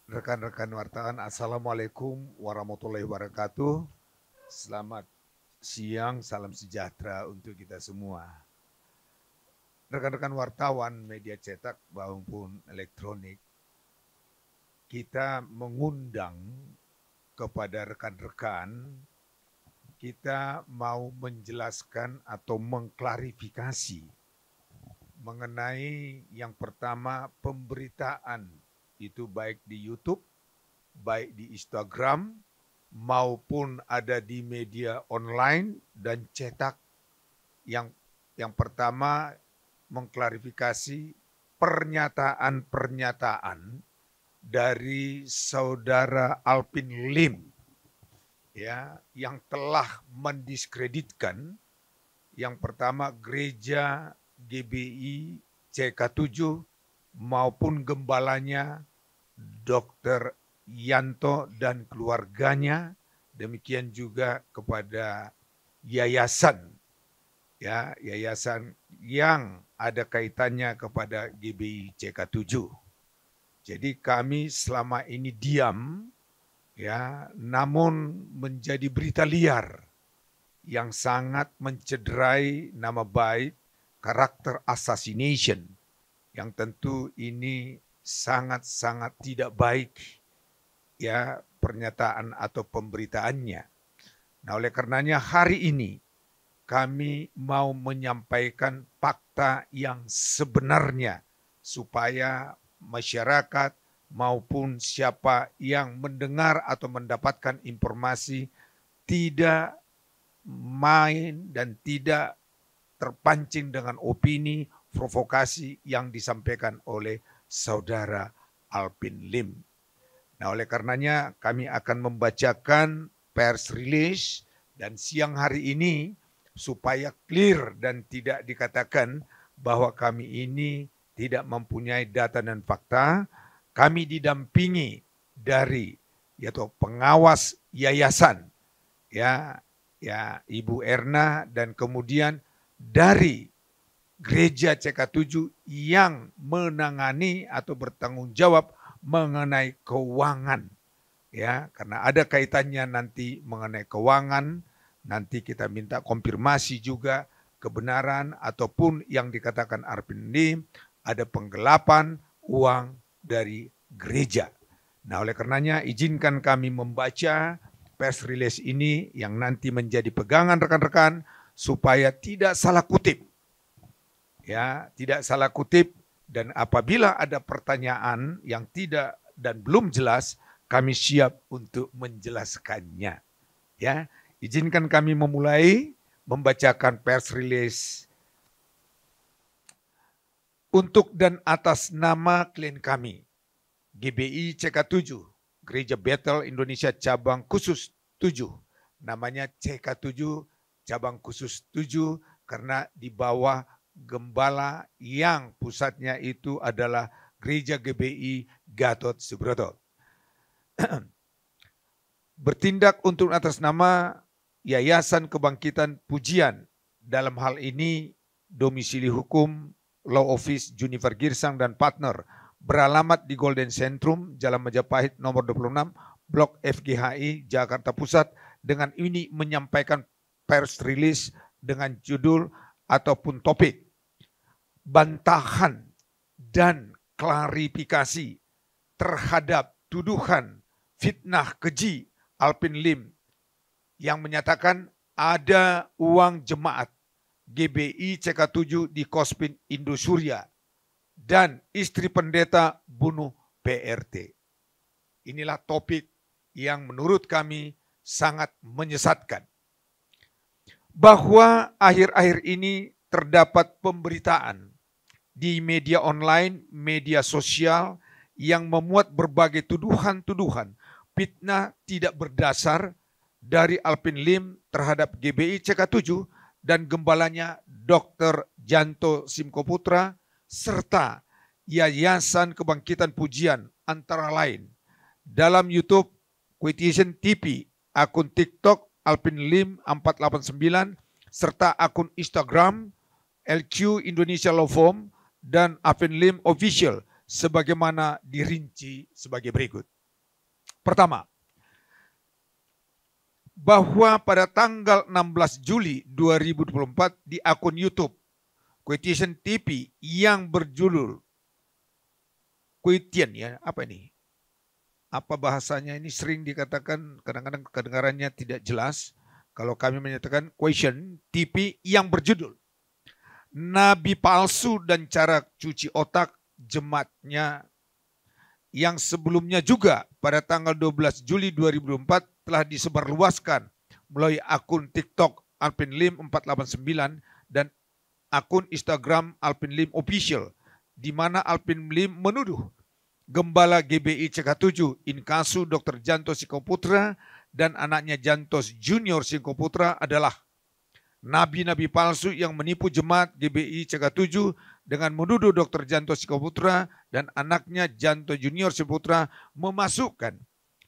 Rekan-rekan wartawan, Assalamualaikum warahmatullahi wabarakatuh. Selamat siang, salam sejahtera untuk kita semua. Rekan-rekan wartawan, media cetak maupun elektronik, kita mengundang kepada rekan-rekan, kita mau menjelaskan atau mengklarifikasi mengenai yang pertama pemberitaan itu baik di YouTube, baik di Instagram, maupun ada di media online dan cetak. Yang pertama mengklarifikasi pernyataan-pernyataan dari saudara Alpin Lim ya yang telah mendiskreditkan yang pertama gereja GBI CK7 maupun gembalanya Dr. Yanto dan keluarganya, demikian juga kepada yayasan yang ada kaitannya kepada GBI CK7. Jadi kami selama ini diam namun menjadi berita liar yang sangat mencederai nama baik, karakter assassination, yang tentu ini sangat-sangat tidak baik pernyataan atau pemberitaannya. Nah, oleh karenanya hari ini kami mau menyampaikan fakta yang sebenarnya supaya masyarakat maupun siapa yang mendengar atau mendapatkan informasi tidak main dan tidak terpancing dengan opini, provokasi yang disampaikan oleh saudara Alpin Lim. Nah, oleh karenanya kami akan membacakan press release dan siang hari ini supaya clear dan tidak dikatakan bahwa kami ini tidak mempunyai data dan fakta. Kami didampingi dari yaitu pengawas yayasan Ibu Erna dan kemudian dari gereja CK7 yang menangani atau bertanggung jawab mengenai keuangan karena ada kaitannya nanti mengenai keuangan, nanti kita minta konfirmasi juga kebenaran ataupun yang dikatakan Alpin Lim ada penggelapan uang dari gereja. Nah, oleh karenanya izinkan kami membaca press release ini yang nanti menjadi pegangan rekan-rekan supaya tidak salah kutip. Tidak salah kutip, dan apabila ada pertanyaan yang tidak dan belum jelas, kami siap untuk menjelaskannya. Izinkan kami memulai membacakan press release untuk dan atas nama klien kami, GBI CK7, Gereja Bethel Indonesia Cabang Khusus 7. Namanya CK7 Cabang Khusus 7 karena di bawah gembala yang pusatnya itu adalah Gereja GBI Gatot Subroto. Bertindak untuk atas nama Yayasan Kebangkitan Pujian, dalam hal ini domisili hukum Law Office Junifer Girsang dan partner, beralamat di Golden Centrum, Jalan Majapahit nomor 26, Blok FGHI, Jakarta Pusat, dengan ini menyampaikan press release dengan judul ataupun topik bantahan dan klarifikasi terhadap tuduhan fitnah keji Alpin Lim yang menyatakan ada uang jemaat GBI CK7 di Kospin Indosuria dan istri pendeta bunuh PRT. Inilah topik yang menurut kami sangat menyesatkan. Bahwa akhir-akhir ini terdapat pemberitaan di media online, media sosial yang memuat berbagai tuduhan-tuduhan fitnah tidak berdasar dari Alpin Lim terhadap GBI CK7 dan gembalanya Dr. Janto Simkoputra serta Yayasan Kebangkitan Pujian antara lain dalam YouTube Quotation TV, akun TikTok Alpin Lim 489 serta akun Instagram LQ Indonesia Law Firm dan Alpin Lim Official sebagaimana dirinci sebagai berikut. Pertama, bahwa pada tanggal 16 Juli 2024 di akun YouTube Quotidian TV yang berjudul Quotidian, ya, apa ini? Apa bahasanya ini sering dikatakan, kadang-kadang kedengarannya tidak jelas. Kalau kami menyatakan Quotidian TV yang berjudul Nabi Palsu dan Cara Cuci Otak Jemaatnya, yang sebelumnya juga pada tanggal 12 Juli 2024 telah disebarluaskan melalui akun TikTok Alpin Lim 489 dan akun Instagram Alpin Lim Official, di mana Alpin Lim menuduh Gembala GBI CK7 Inkasu Dr. Janto Singkoputra dan anaknya Jantos Junior Singkoputra adalah nabi-nabi palsu yang menipu jemaat GBI CK7 dengan menuduh Dr. Janto Singkoputra dan anaknya Janto Junior Singkoputra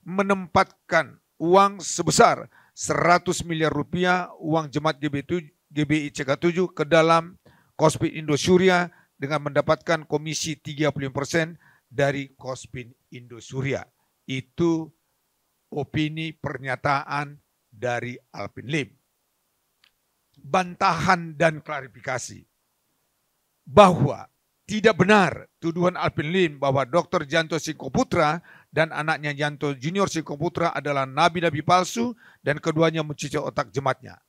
menempatkan uang sebesar 100 miliar rupiah uang jemaat GBI CK7 ke dalam Kospin Indosuria dengan mendapatkan komisi 35% dari Kospin Indosuria. Itu opini pernyataan dari Alpin Lim. Bantahan dan klarifikasi bahwa tidak benar tuduhan Alpin Lim bahwa Dr. Janto Singkoputra dan anaknya Janto Junior Singkoputra adalah nabi-nabi palsu dan keduanya mencuci otak jemaatnya.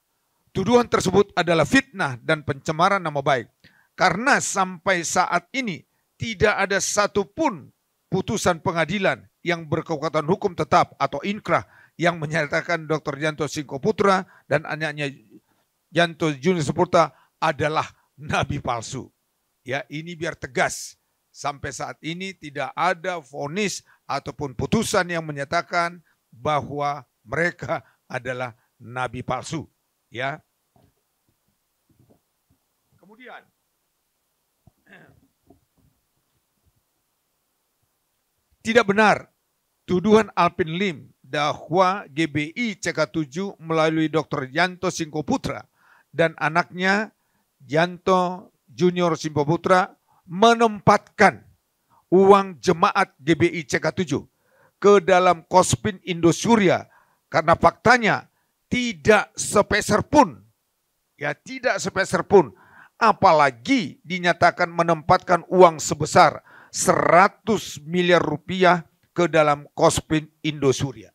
Tuduhan tersebut adalah fitnah dan pencemaran nama baik, karena sampai saat ini tidak ada satupun putusan pengadilan yang berkekuatan hukum tetap atau inkrah yang menyatakan Dr. Janto Singkoputra dan anaknya Janto Junior Singkoputra adalah nabi palsu. Ya, ini biar tegas. Sampai saat ini tidak ada vonis ataupun putusan yang menyatakan bahwa mereka adalah nabi palsu. Ya. Kemudian tidak benar tuduhan Alpin Lim bahwa GBI CK7 melalui Dr. Janto Singkoputra dan anaknya Janto Junior Singkoputra menempatkan uang jemaat GBI CK7 ke dalam Kospin Indosuria, karena faktanya tidak sepeser pun, ya tidak sepeser pun, apalagi dinyatakan menempatkan uang sebesar 100 miliar rupiah ke dalam Kospin Indosuria.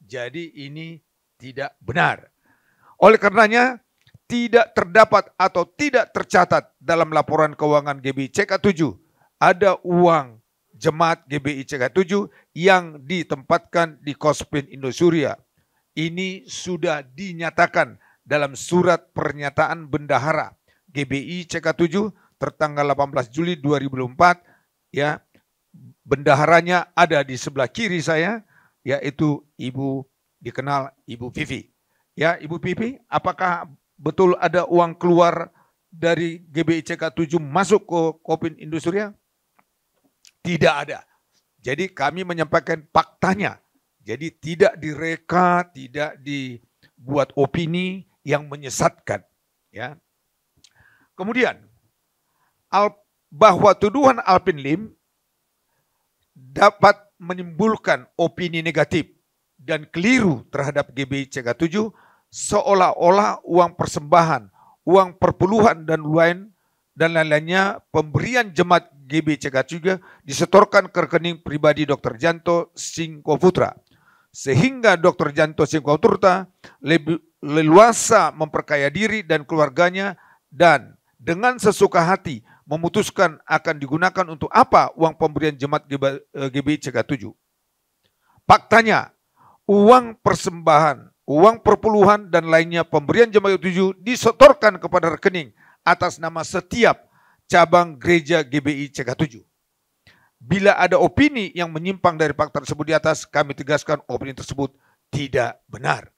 Jadi ini tidak benar. Oleh karenanya tidak terdapat atau tidak tercatat dalam laporan keuangan GBI CK7 ada uang jemaat GBI CK7 yang ditempatkan di Kospin Indosuria. Ini sudah dinyatakan dalam surat pernyataan bendahara GBI CK7 tertanggal 18 Juli 2004, ya. Bendaharanya ada di sebelah kiri saya, yaitu Ibu dikenal Ibu Vivi. Ya, Ibu Vivi, apakah betul ada uang keluar dari GBI CK7 masuk ke Kospin Indosuria? Tidak ada. Jadi kami menyampaikan faktanya. Jadi tidak direka, tidak dibuat opini yang menyesatkan. Ya. Kemudian bahwa tuduhan Alpin Lim dapat menimbulkan opini negatif dan keliru terhadap GBI CK7 seolah-olah uang persembahan, uang perpuluhan dan lain-lainnya pemberian jemaat GBI CK7 disetorkan ke rekening pribadi Dr. Janto Singkoputra, sehingga Dr. Janto Singkoputra lebih leluasa memperkaya diri dan keluarganya dan dengan sesuka hati memutuskan akan digunakan untuk apa uang pemberian jemaat GBI CK7. Faktanya, uang persembahan, uang perpuluhan dan lainnya pemberian jemaat GBI disetorkan kepada rekening atas nama setiap cabang gereja GBI CK7. Bila ada opini yang menyimpang dari fakta tersebut di atas, kami tegaskan opini tersebut tidak benar.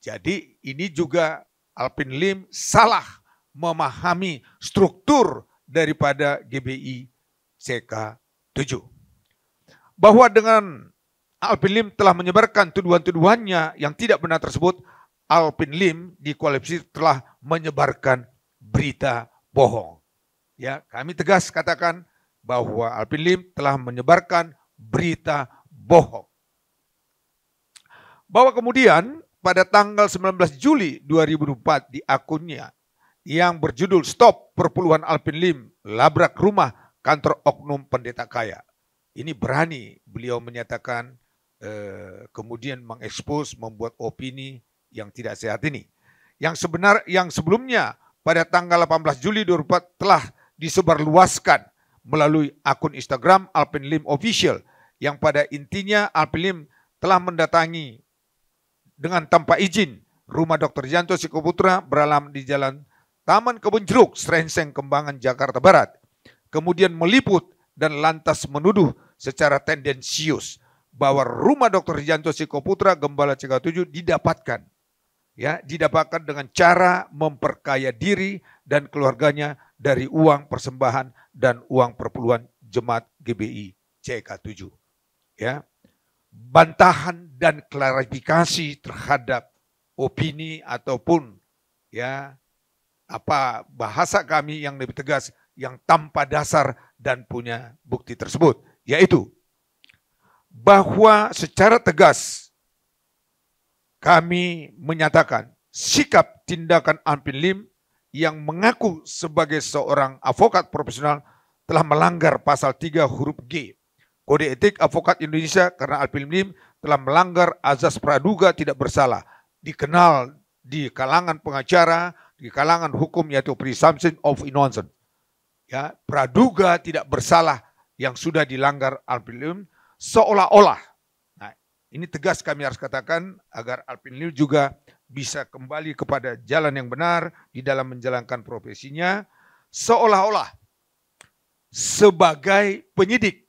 Jadi ini juga Alpin Lim salah memahami struktur daripada GBI CK7. Bahwa dengan Alpin Lim telah menyebarkan tuduhan-tuduhannya yang tidak benar tersebut, Alpin Lim dikualifikasi telah menyebarkan berita bohong. Ya, kami tegas katakan bahwa Alpin Lim telah menyebarkan berita bohong. Bahwa kemudian pada tanggal 19 Juli 2004 di akunnya yang berjudul Stop Perpuluhan Alvin Lim Labrak Rumah Kantor Oknum Pendeta Kaya. Ini berani beliau menyatakan kemudian mengekspos, membuat opini yang tidak sehat ini. Yang sebelumnya pada tanggal 18 Juli 2004 telah disebarluaskan melalui akun Instagram Alvin Lim Official yang pada intinya Alvin Lim telah mendatangi dengan tanpa izin rumah Dr. Janto Sikoputra beralamat di Jalan Taman Kebun Jeruk, Srengseng, Kembangan, Jakarta Barat. Kemudian meliput dan lantas menuduh secara tendensius bahwa rumah Dr. Janto Sikoputra Gembala CK7 didapatkan dengan cara memperkaya diri dan keluarganya dari uang persembahan dan uang perpuluhan jemaat GBI CK7. Ya. Bantahan dan klarifikasi terhadap opini ataupun bahasa kami yang lebih tegas yang tanpa dasar dan punya bukti tersebut, yaitu bahwa secara tegas kami menyatakan sikap tindakan Alvin Lim yang mengaku sebagai seorang advokat profesional telah melanggar pasal 3 huruf G Kode Etik Advokat Indonesia karena Alvin Lim telah melanggar azas praduga tidak bersalah, dikenal di kalangan pengacara, di kalangan hukum yaitu presumption of innocence. Ya, praduga tidak bersalah yang sudah dilanggar Alvin Lim seolah-olah. Nah, ini tegas kami harus katakan agar Alvin Lim juga bisa kembali kepada jalan yang benar di dalam menjalankan profesinya, seolah-olah sebagai penyidik,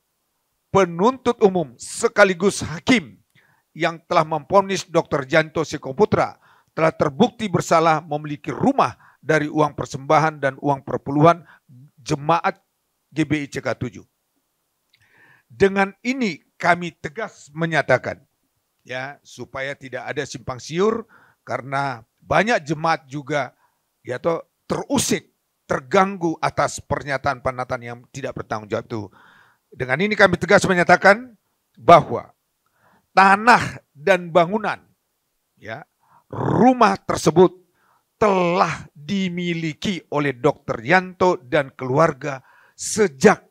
penuntut umum sekaligus hakim yang telah memvonis Dr. Janto Sikoputra telah terbukti bersalah memiliki rumah dari uang persembahan dan uang perpuluhan jemaat GBI CK7. Dengan ini kami tegas menyatakan supaya tidak ada simpang siur karena banyak jemaat juga terusik, terganggu atas pernyataan-pernyataan yang tidak bertanggung jawab itu. Dengan ini kami tegas menyatakan bahwa tanah dan bangunan rumah tersebut telah dimiliki oleh Dr. Janto dan keluarga sejak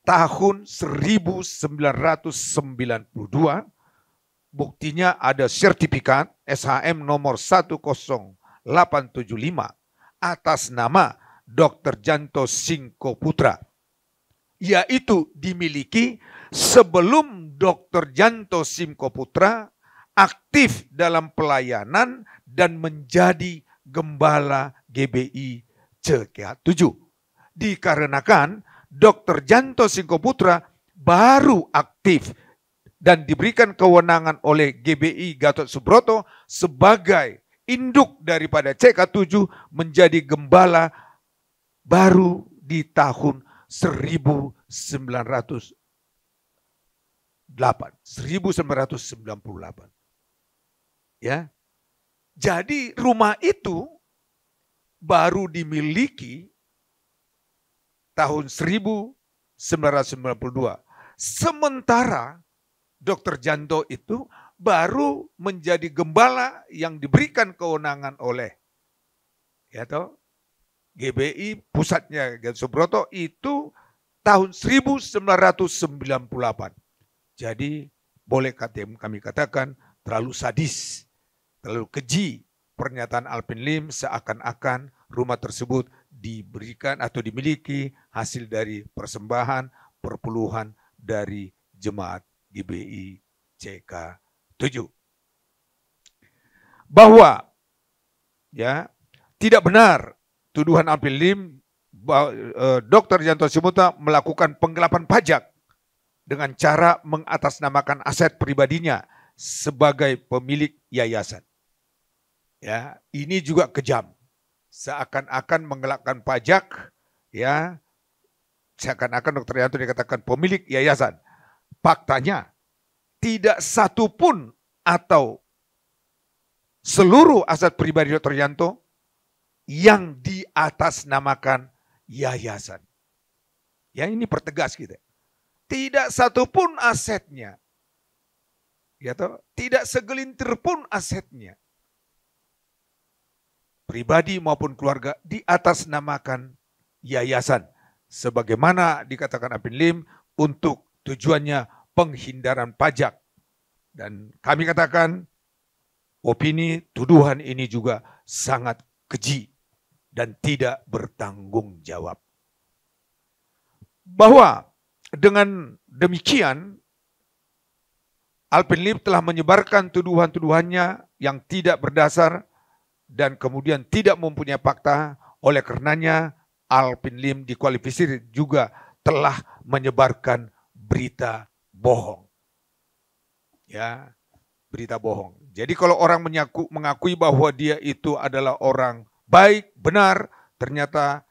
tahun 1992. Buktinya ada sertifikat SHM nomor 10875 atas nama Dr. Janto Sikoputra, yaitu dimiliki sebelum Dr. Janto Sikoputra aktif dalam pelayanan dan menjadi gembala GBI CK7. Dikarenakan Dr. Janto Sikoputra baru aktif dan diberikan kewenangan oleh GBI Gatot Subroto sebagai induk daripada CK7 menjadi gembala baru di tahun 1998. Ya. Jadi rumah itu baru dimiliki tahun 1992. Sementara Dr. Janto itu baru menjadi gembala yang diberikan kewenangan oleh GBI pusatnya Gatot Subroto itu tahun 1998. Jadi boleh kami katakan terlalu sadis, terlalu keji pernyataan Alvin Lim seakan-akan rumah tersebut diberikan atau dimiliki hasil dari persembahan perpuluhan dari jemaat GBI CK7. Bahwa tidak benar tuduhan Alvin Lim Dr. Janto Sikoputra melakukan penggelapan pajak dengan cara mengatasnamakan aset pribadinya sebagai pemilik yayasan. Ya, ini juga kejam. Seakan-akan menggelapkan pajak, seakan-akan Dr. Janto dikatakan pemilik yayasan. Faktanya tidak satu pun atau seluruh aset pribadi Dr. Janto yang diatasnamakan yayasan. Ya, ini pertegas kita. Tidak satu pun asetnya Ya toh, tidak segelintir pun asetnya, pribadi maupun keluarga, diatasnamakan yayasan. Sebagaimana dikatakan Apin Lim, untuk tujuannya penghindaran pajak. Dan kami katakan, opini tuduhan ini juga sangat keji dan tidak bertanggung jawab. Bahwa dengan demikian, Alvin Lim telah menyebarkan tuduhan-tuduhannya yang tidak berdasar dan kemudian tidak mempunyai fakta. Oleh karenanya, Alvin Lim dikualifikasi juga telah menyebarkan berita bohong. Ya, berita bohong. Jadi kalau orang mengakui bahwa dia itu adalah orang baik, benar, ternyata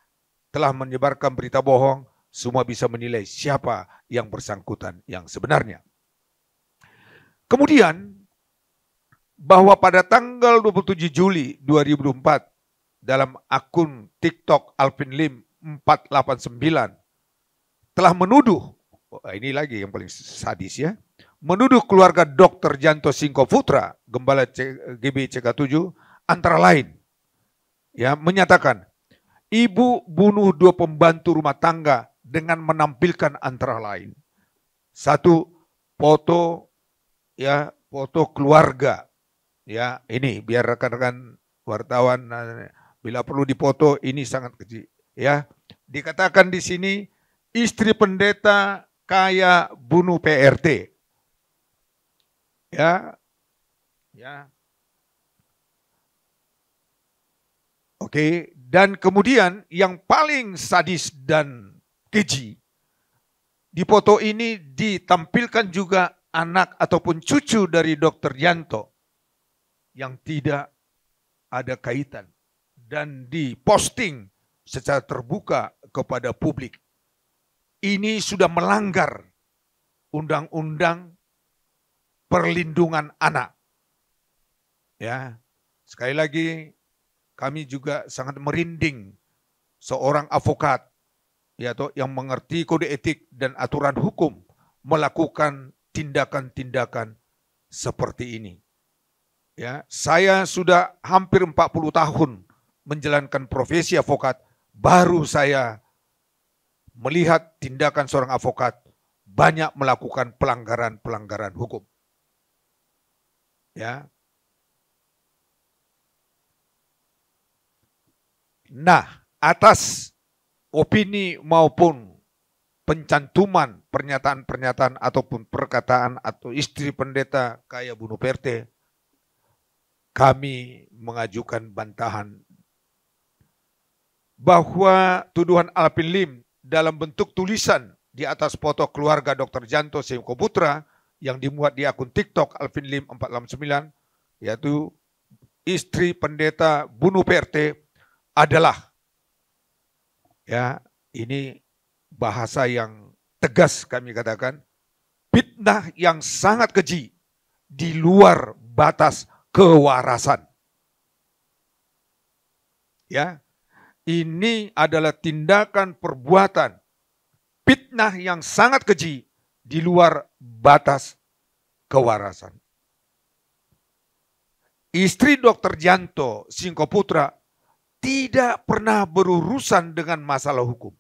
telah menyebarkan berita bohong, semua bisa menilai siapa yang bersangkutan yang sebenarnya. Kemudian, bahwa pada tanggal 27 Juli 2024, dalam akun TikTok Alvin Lim 489, telah menuduh, ini lagi yang paling sadis ya, menuduh keluarga Dr. Janto Singkoputra, Gembala GB CK7, antara lain, ya, menyatakan, ibu bunuh 2 pembantu rumah tangga dengan menampilkan antara lain, 1, foto, ya, foto keluarga, ya, ini biar rekan-rekan wartawan bila perlu dipoto, ini sangat kecil, ya. Dikatakan di sini istri pendeta kaya bunuh PRT, ya, ya. Oke, dan kemudian yang paling sadis dan keji, di foto ini ditampilkan juga anak ataupun cucu dari Dr. Janto yang tidak ada kaitan dan diposting secara terbuka kepada publik. Ini sudah melanggar undang-undang perlindungan anak. Ya, sekali lagi kami juga sangat merinding seorang advokat, ya, yang mengerti kode etik dan aturan hukum melakukan tindakan-tindakan seperti ini. Ya, saya sudah hampir 40 tahun menjalankan profesi advokat, baru saya melihat tindakan seorang advokat banyak melakukan pelanggaran-pelanggaran hukum. Ya. Nah, atas opini maupun pencantuman pernyataan-pernyataan ataupun perkataan atau istri pendeta kaya bunuh PRT, kami mengajukan bantahan bahwa tuduhan Alvin Lim dalam bentuk tulisan di atas foto keluarga Dr. Janto Singkoputra yang dimuat di akun TikTok Alvin Lim 489, yaitu istri pendeta bunuh PRT, adalah, ya, ini bahasa yang tegas kami katakan, fitnah yang sangat keji di luar batas kewarasan. Ya, ini adalah tindakan perbuatan fitnah yang sangat keji di luar batas kewarasan. Istri Dr. Janto Singkoputra tidak pernah berurusan dengan masalah hukum.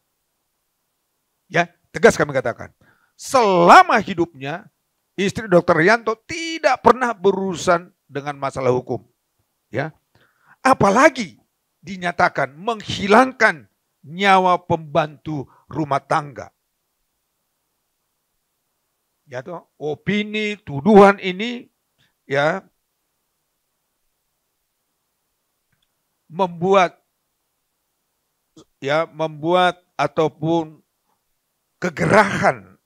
Ya, tegas kami katakan. Selama hidupnya, istri Dr. Janto tidak pernah berurusan dengan masalah hukum. Ya, apalagi dinyatakan menghilangkan nyawa pembantu rumah tangga. Ya toh, opini tuduhan ini, ya, membuat ataupun kegerahan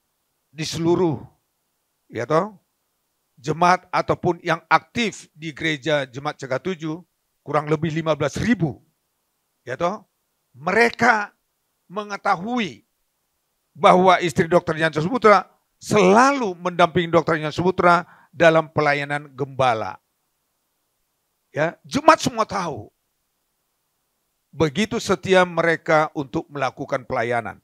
di seluruh, ya toh, jemaat ataupun yang aktif di gereja Jemaat CK7, kurang lebih 15.000, ya toh, mereka mengetahui bahwa istri Dr. Janto Singkoputra selalu mendampingi Dr. Janto Singkoputra dalam pelayanan gembala. Ya, jemaat semua tahu. Begitu setia mereka untuk melakukan pelayanan.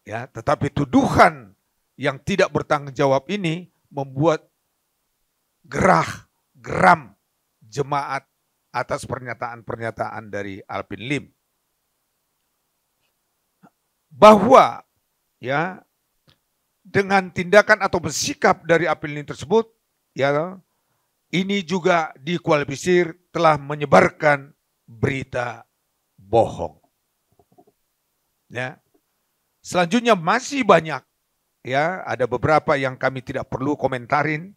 Ya, tetapi tuduhan yang tidak bertanggung jawab ini membuat geram jemaat atas pernyataan-pernyataan dari Alvin Lim. Bahwa ya dengan tindakan atau bersikap dari Alvin Lim tersebut, ya ini juga dikualifikasi telah menyebarkan berita bohong. Ya. Selanjutnya masih banyak, ya ada beberapa yang kami tidak perlu komentarin,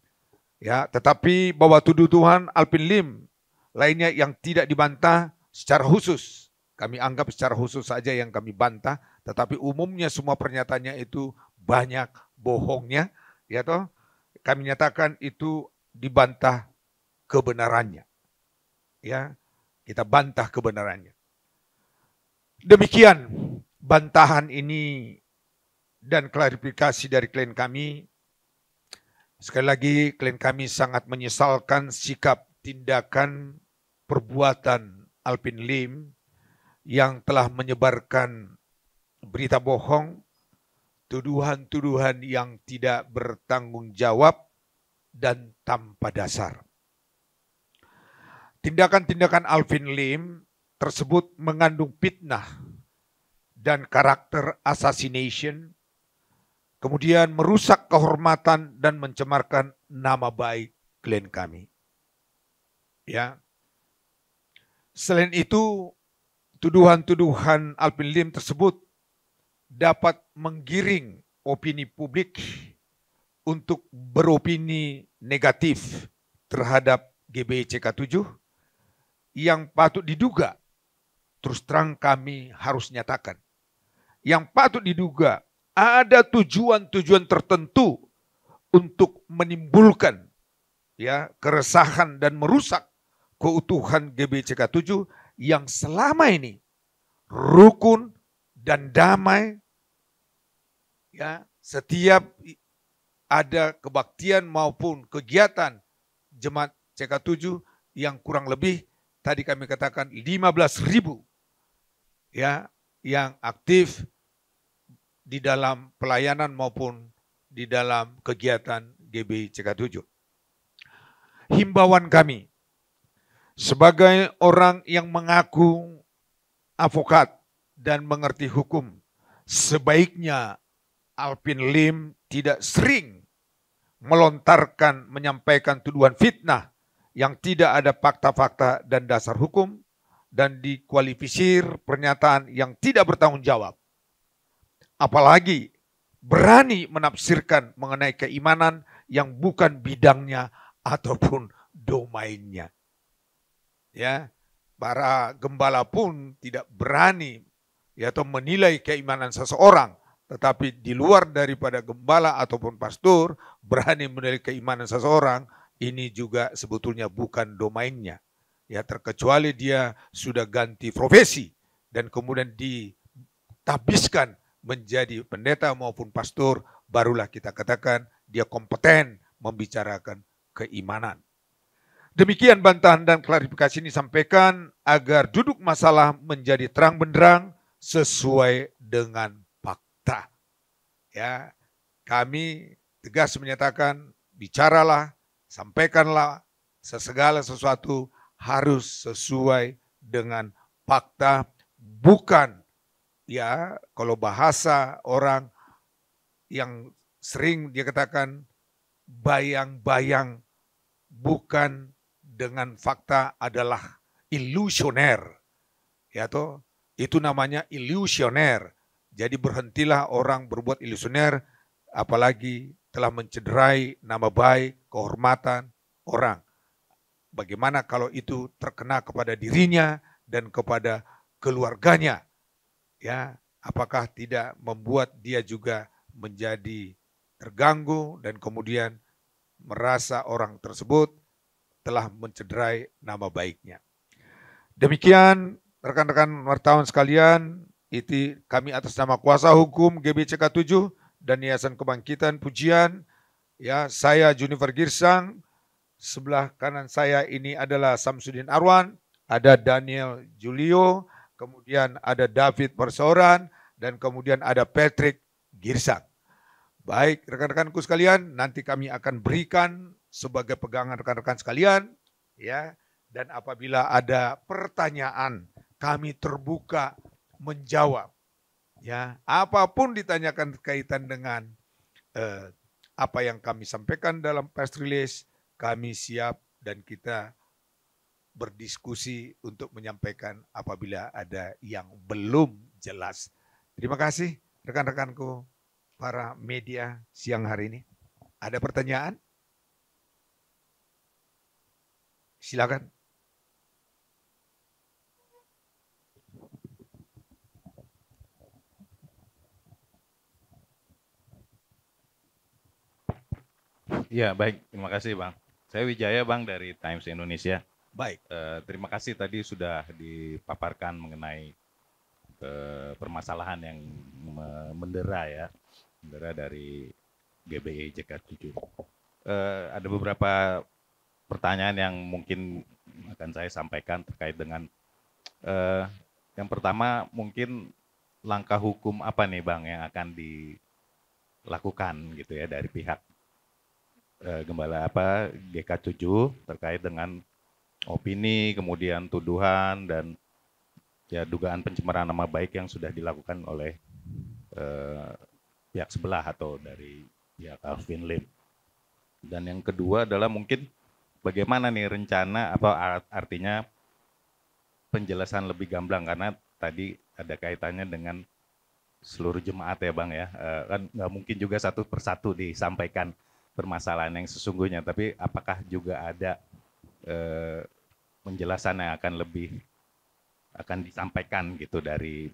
ya tetapi bahwa tuduhan Alvin Lim lainnya yang tidak dibantah secara khusus, kami anggap secara khusus saja yang kami bantah, tetapi umumnya semua pernyataannya itu banyak bohongnya, ya toh kami nyatakan itu dibantah kebenarannya, ya kita bantah kebenarannya. Demikian bantahan ini dan klarifikasi dari klien kami. Sekali lagi, klien kami sangat menyesalkan sikap tindakan perbuatan Alvin Lim yang telah menyebarkan berita bohong, tuduhan-tuduhan yang tidak bertanggung jawab dan tanpa dasar. Tindakan-tindakan Alvin Lim tersebut mengandung fitnah dan karakter assassination, kemudian merusak kehormatan dan mencemarkan nama baik klien kami. Ya. Selain itu, tuduhan-tuduhan Alvin Lim tersebut dapat menggiring opini publik untuk beropini negatif terhadap GBCK7 yang patut diduga, terus terang kami harus nyatakan, yang patut diduga ada tujuan-tujuan tertentu untuk menimbulkan ya keresahan dan merusak keutuhan GBCK7 yang selama ini rukun dan damai, ya setiap ada kebaktian maupun kegiatan jemaat CK7 yang kurang lebih tadi kami katakan 15.000 ya yang aktif di dalam pelayanan maupun di dalam kegiatan GBCK7. Himbauan kami sebagai orang yang mengaku advokat dan mengerti hukum, sebaiknya Alvin Lim tidak sering melontarkan, menyampaikan tuduhan fitnah yang tidak ada fakta-fakta dan dasar hukum dan dikualifikasi pernyataan yang tidak bertanggung jawab. Apalagi berani menafsirkan mengenai keimanan yang bukan bidangnya ataupun domainnya. Ya, para gembala pun tidak berani ya atau menilai keimanan seseorang, tetapi di luar daripada gembala ataupun pastor berani menilai keimanan seseorang, ini juga sebetulnya bukan domainnya. Ya, terkecuali dia sudah ganti profesi dan kemudian ditabiskan menjadi pendeta maupun pastor, barulah kita katakan dia kompeten membicarakan keimanan. Demikian bantahan dan klarifikasi ini sampaikan agar duduk masalah menjadi terang benderang sesuai dengan fakta. Ya, kami tegas menyatakan bicaralah, sampaikanlah segala sesuatu harus sesuai dengan fakta, bukan ya kalau bahasa orang yang sering dia katakan bayang-bayang, bukan dengan fakta adalah ilusioner. Ya toh, itu namanya ilusioner. Jadi berhentilah orang berbuat ilusioner, apalagi telah mencederai nama baik, kehormatan orang. Bagaimana kalau itu terkena kepada dirinya dan kepada keluarganya? Ya, apakah tidak membuat dia juga menjadi terganggu dan kemudian merasa orang tersebut telah mencederai nama baiknya. Demikian rekan-rekan wartawan sekalian, itu kami atas nama kuasa hukum GBCK7 dan Yayasan Kebangkitan Pujian, ya saya Junifer Girsang, sebelah kanan saya ini adalah Samsudin Arwan, ada Daniel Julio, kemudian ada David Persoran, dan kemudian ada Patrick Girsang. Baik rekan-rekanku sekalian, nanti kami akan berikan sebagai pegangan rekan-rekan sekalian, ya. Dan apabila ada pertanyaan, kami terbuka menjawab. Ya, apapun ditanyakan kaitan dengan apa yang kami sampaikan dalam press release, kami siap dan kita berdiskusi untuk menyampaikan apabila ada yang belum jelas. Terima kasih rekan-rekanku para media siang hari ini. Ada pertanyaan? Silakan. Ya, baik. Terima kasih, Bang. Saya Wijaya, Bang, dari Times Indonesia. Baik. Terima kasih tadi sudah dipaparkan mengenai permasalahan yang mendera ya, mendera dari GBI JK7. Ada beberapa pertanyaan yang mungkin akan saya sampaikan terkait dengan yang pertama mungkin langkah hukum apa nih Bang yang akan dilakukan gitu ya dari pihak Gembala GK7 terkait dengan opini, kemudian tuduhan dan ya dugaan pencemaran nama baik yang sudah dilakukan oleh pihak sebelah atau dari pihak Alvin Lim. Dan yang kedua adalah mungkin bagaimana nih rencana apa artinya penjelasan lebih gamblang karena tadi ada kaitannya dengan seluruh jemaat ya Bang ya. Kan nggak mungkin juga satu persatu disampaikan permasalahan yang sesungguhnya, tapi apakah juga ada penjelasan yang akan disampaikan gitu dari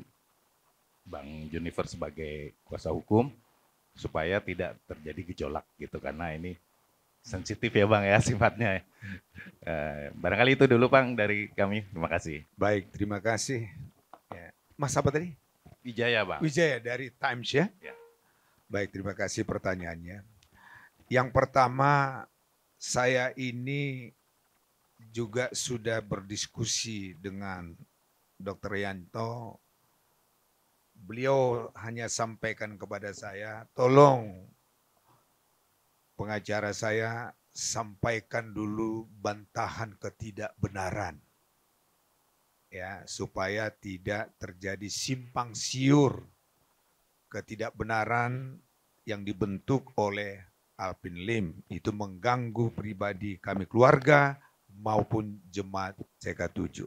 Bang Junifer sebagai kuasa hukum supaya tidak terjadi gejolak gitu karena ini sensitif ya Bang ya sifatnya. Barangkali itu dulu Bang dari kami. Terima kasih. Baik, terima kasih. Ya. Mas apa tadi? Wijaya Bang. Wijaya dari Times ya? Ya. Baik, terima kasih pertanyaannya. Yang pertama, saya ini juga sudah berdiskusi dengan Dr. Yanto. Beliau hanya sampaikan kepada saya, tolong pengacara saya sampaikan dulu bantahan ketidakbenaran. Ya, supaya tidak terjadi simpang siur ketidakbenaran yang dibentuk oleh Alvin Lim itu mengganggu pribadi kami keluarga maupun jemaat CK7.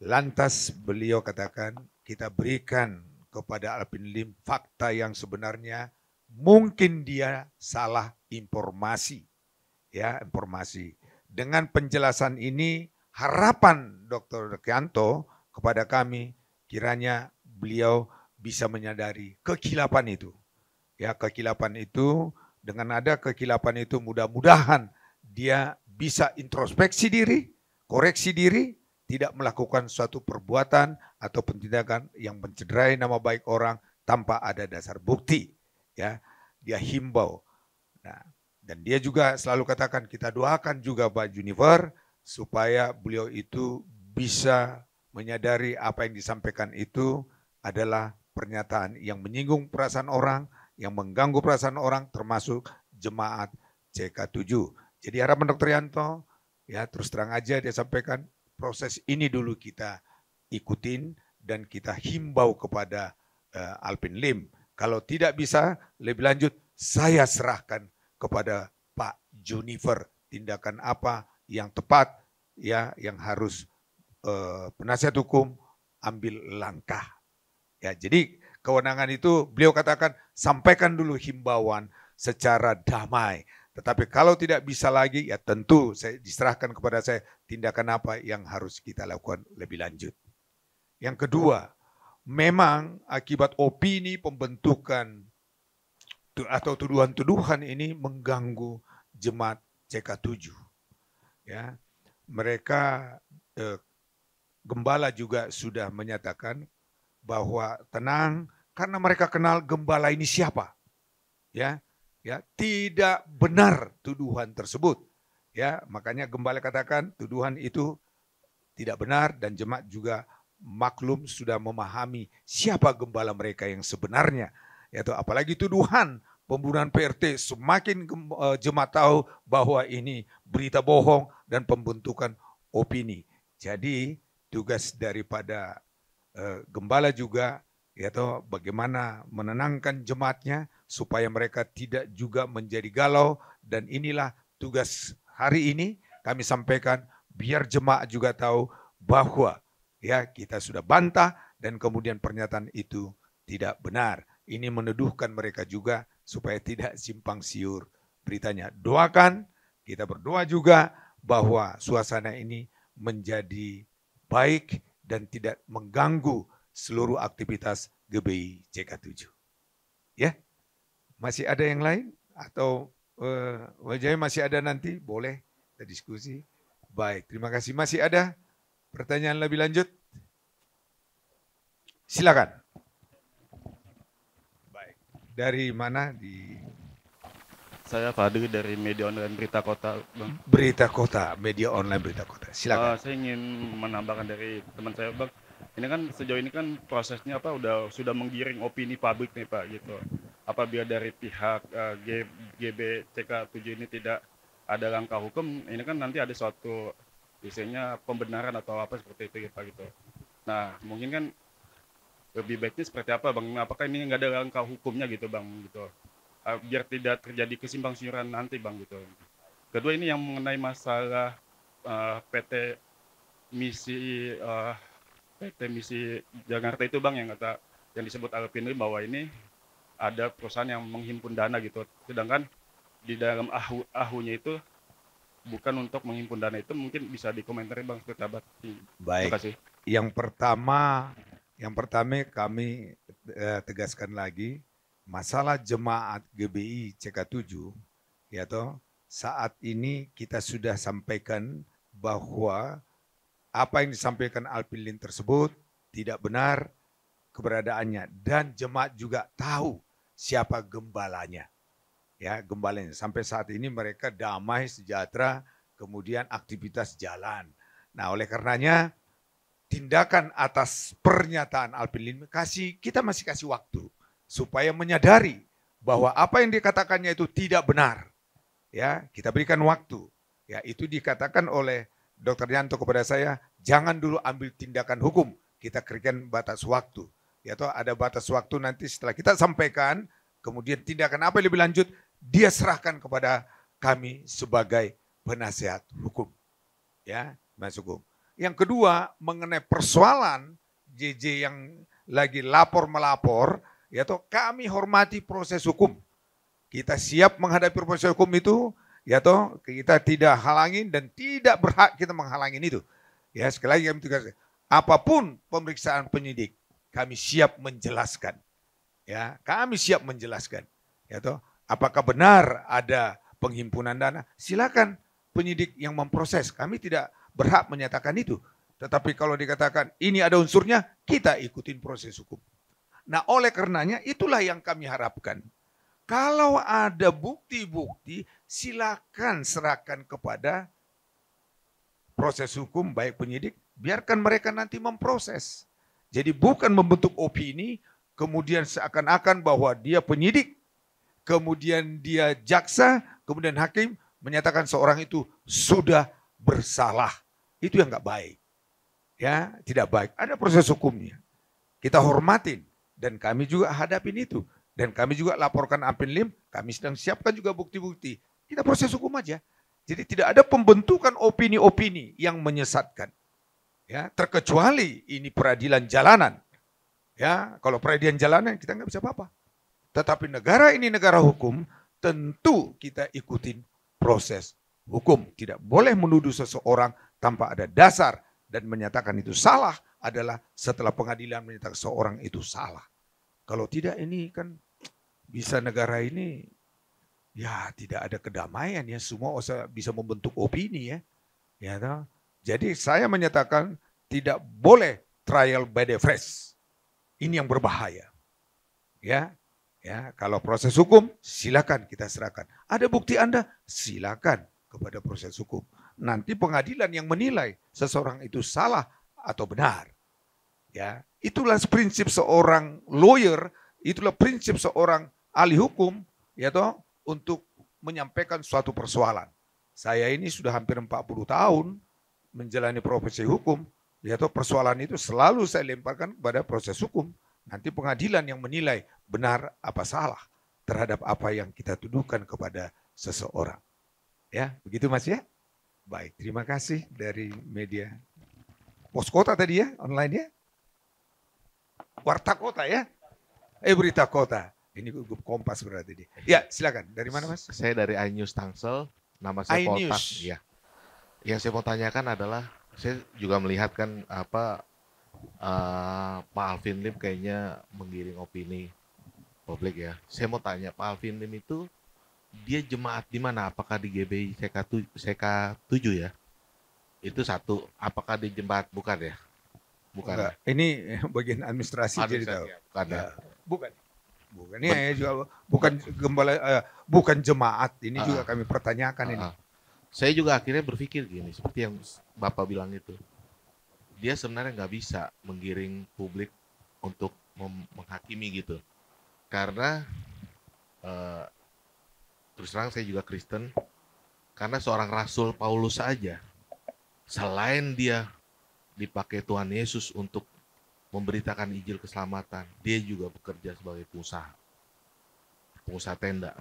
Lantas beliau katakan kita berikan kepada Alvin Lim fakta yang sebenarnya mungkin dia salah informasi. Ya, informasi. Dengan penjelasan ini harapan Dr. Yanto kepada kami kiranya beliau bisa menyadari kekilapan itu. Ya, kekilapan itu dengan ada kekilapan itu mudah-mudahan dia bisa introspeksi diri, koreksi diri, tidak melakukan suatu perbuatan atau tindakan yang mencederai nama baik orang tanpa ada dasar bukti. Ya, dia himbau. Nah, dan dia juga selalu katakan kita doakan juga Pak Junifer supaya beliau itu bisa menyadari apa yang disampaikan itu adalah pernyataan yang menyinggung perasaan orang, yang mengganggu perasaan orang termasuk jemaat CK7. Jadi harapan Dr. Yanto, ya terus terang aja dia sampaikan proses ini dulu kita ikutin dan kita himbau kepada Alvin Lim. Kalau tidak bisa lebih lanjut, saya serahkan kepada Pak Junifer tindakan apa yang tepat ya yang harus penasihat hukum ambil langkah. Ya, jadi kewenangan itu beliau katakan sampaikan dulu himbauan secara damai. Tetapi kalau tidak bisa lagi ya tentu saya diserahkan kepada saya tindakan apa yang harus kita lakukan lebih lanjut. Yang kedua, memang akibat opini pembentukan atau tuduhan-tuduhan ini mengganggu jemaat CK7. Ya, mereka gembala juga sudah menyatakan bahwa tenang karena mereka kenal gembala ini siapa. Ya, tidak benar tuduhan tersebut. Ya, makanya gembala katakan tuduhan itu tidak benar dan jemaat juga maklum sudah memahami siapa gembala mereka yang sebenarnya. Yaitu apalagi tuduhan pembunuhan PRT, semakin jemaat tahu bahwa ini berita bohong dan pembentukan opini. Jadi tugas daripada gembala juga yaitu bagaimana menenangkan jemaatnya supaya mereka tidak juga menjadi galau, dan inilah tugas hari ini kami sampaikan biar jemaat juga tahu bahwa ya kita sudah bantah dan kemudian pernyataan itu tidak benar. Ini menuduhkan mereka juga supaya tidak simpang siur beritanya. Doakan, kita berdoa juga bahwa suasana ini menjadi baik dan tidak mengganggu seluruh aktivitas GBI CK7. Ya, masih ada yang lain atau wajahnya masih ada nanti? Boleh kita diskusi. Baik, terima kasih. Masih ada pertanyaan lebih lanjut? Silakan. Baik, dari mana? Saya Fadli dari media online Berita Kota, Bang. Berita Kota, media online Berita Kota. Silakan. Saya ingin menambahkan dari teman saya, Bang. Ini kan sejauh ini kan prosesnya sudah menggiring opini publik nih Pak gitu. Apabila dari pihak GBCK7 ini tidak ada langkah hukum, ini kan nanti ada suatu isinya pembenaran atau apa seperti itu ya Pak gitu. Nah mungkin kan lebih baiknya seperti apa Bang? Apakah ini nggak ada langkah hukumnya gitu Bang gitu? Biar tidak terjadi kesimpang siuran nanti Bang gitu. Kedua ini yang mengenai masalah PT misi Jakarta itu Bang yang disebut Alvin bahwa ini ada perusahaan yang menghimpun dana gitu. Sedangkan di dalam ahunya itu bukan untuk menghimpun dana, itu mungkin bisa dikomentari Bang seperti apa? Baik. Terima kasih. Yang pertama kami tegaskan lagi masalah jemaat GBI CK7 ya toh, saat ini kita sudah sampaikan bahwa apa yang disampaikan Alvin Lim tersebut tidak benar keberadaannya, dan jemaat juga tahu siapa gembalanya. Ya, gembalanya sampai saat ini mereka damai sejahtera, kemudian aktivitas jalan. Nah, oleh karenanya tindakan atas pernyataan Alvin Lim kita masih kasih waktu supaya menyadari bahwa apa yang dikatakannya itu tidak benar. Ya, kita berikan waktu. Ya, itu dikatakan oleh Dr. Yanto kepada saya, jangan dulu ambil tindakan hukum, kita berikan batas waktu. Ya toh, ada batas waktu nanti setelah kita sampaikan, kemudian tindakan apa yang lebih lanjut, dia serahkan kepada kami sebagai penasihat hukum. Ya, penasihat hukum. Yang kedua, mengenai persoalan JJ yang lagi lapor-melapor, ya toh, kami hormati proses hukum. Kita siap menghadapi proses hukum itu, ya toh, kita tidak halangin dan tidak berhak kita menghalangin itu. Ya, sekali lagi kami tegaskan, apapun pemeriksaan penyidik, kami siap menjelaskan. Ya, kami siap menjelaskan. Ya toh, apakah benar ada penghimpunan dana? Silakan penyidik yang memproses. Kami tidak berhak menyatakan itu. Tetapi kalau dikatakan ini ada unsurnya, kita ikutin proses hukum. Nah, oleh karenanya itulah yang kami harapkan. Kalau ada bukti-bukti, silakan serahkan kepada proses hukum, baik penyidik, biarkan mereka nanti memproses. Jadi bukan membentuk opini, kemudian seakan-akan bahwa dia penyidik, kemudian dia jaksa, kemudian hakim menyatakan seorang itu sudah bersalah. Itu yang nggak baik. Ya, tidak baik. Ada proses hukumnya. Kita hormatin dan kami juga hadapin itu. Dan kami juga laporkan Alvin Lim, kami sedang siapkan juga bukti-bukti. Kita proses hukum aja. Jadi tidak ada pembentukan opini-opini yang menyesatkan. Ya, terkecuali ini peradilan jalanan. Ya, kalau peradilan jalanan kita nggak bisa apa-apa. Tetapi negara ini negara hukum, tentu kita ikutin proses hukum. Tidak boleh menuduh seseorang tanpa ada dasar dan menyatakan itu salah adalah setelah pengadilan menyatakan seseorang itu salah. Kalau tidak ini kan bisa negara ini ya tidak ada kedamaian ya, semua bisa membentuk opini ya. Ya toh? Jadi saya menyatakan tidak boleh trial by the flesh. Ini yang berbahaya. Ya. Ya, kalau proses hukum silakan kita serahkan. Ada bukti Anda, silakan kepada proses hukum. Nanti pengadilan yang menilai seseorang itu salah atau benar. Ya, itulah prinsip seorang lawyer, itulah prinsip seorang ahli hukum, ya toh, untuk menyampaikan suatu persoalan. Saya ini sudah hampir 40 tahun menjalani profesi hukum, ya toh, persoalan itu selalu saya lemparkan kepada proses hukum. Nanti pengadilan yang menilai benar apa salah terhadap apa yang kita tuduhkan kepada seseorang. Ya, begitu Mas ya? Baik, terima kasih dari media. Pos Kota tadi ya, online ya? Warta Kota ya? Berita Kota. Ini grup Kompas berarti dia. Ya, silakan. Dari mana Mas? Saya dari iNews Tangsel. Nama saya Poltak. iNews. Ya. Yang saya mau tanyakan adalah, saya juga melihat kan Pak Alvin Lim kayaknya menggiring opini publik ya. Saya mau tanya, Pak Alvin Lim itu dia jemaat di mana? Apakah di GBI CK7 ya? Itu satu. Apakah di jemaat? Bukan ya? Bukan. Enggak. Ini bagian administrasi jadi tahu. Bukan ya. Bukan. Bukan. Ini juga bukan gembala, bukan jemaat. Ini juga kami pertanyakan ini. Saya juga akhirnya berpikir gini, seperti yang Bapak bilang itu. Dia sebenarnya nggak bisa menggiring publik untuk menghakimi gitu. Karena terus terang saya juga Kristen. Karena seorang Rasul Paulus saja, selain dia dipakai Tuhan Yesus untuk memberitakan Injil keselamatan, dia juga bekerja sebagai pengusaha tenda,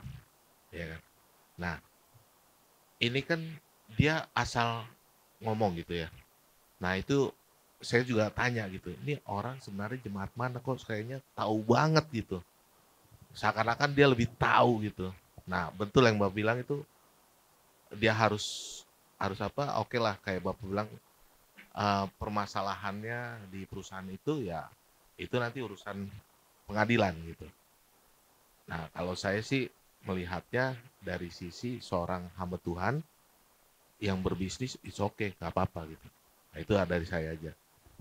ya kan. Nah, ini kan dia asal ngomong gitu ya. Nah itu saya juga tanya gitu, ini orang sebenarnya jemaat mana kok kayaknya tahu banget gitu. Seakan-akan dia lebih tahu gitu. Nah betul yang Bapak bilang itu, dia harus apa? Oke lah, kayak Bapak bilang, permasalahannya di perusahaan itu ya itu nanti urusan pengadilan gitu. Nah kalau saya sih melihatnya dari sisi seorang hamba Tuhan yang berbisnis, it's okay, gak apa-apa gitu. Nah itu dari saya aja.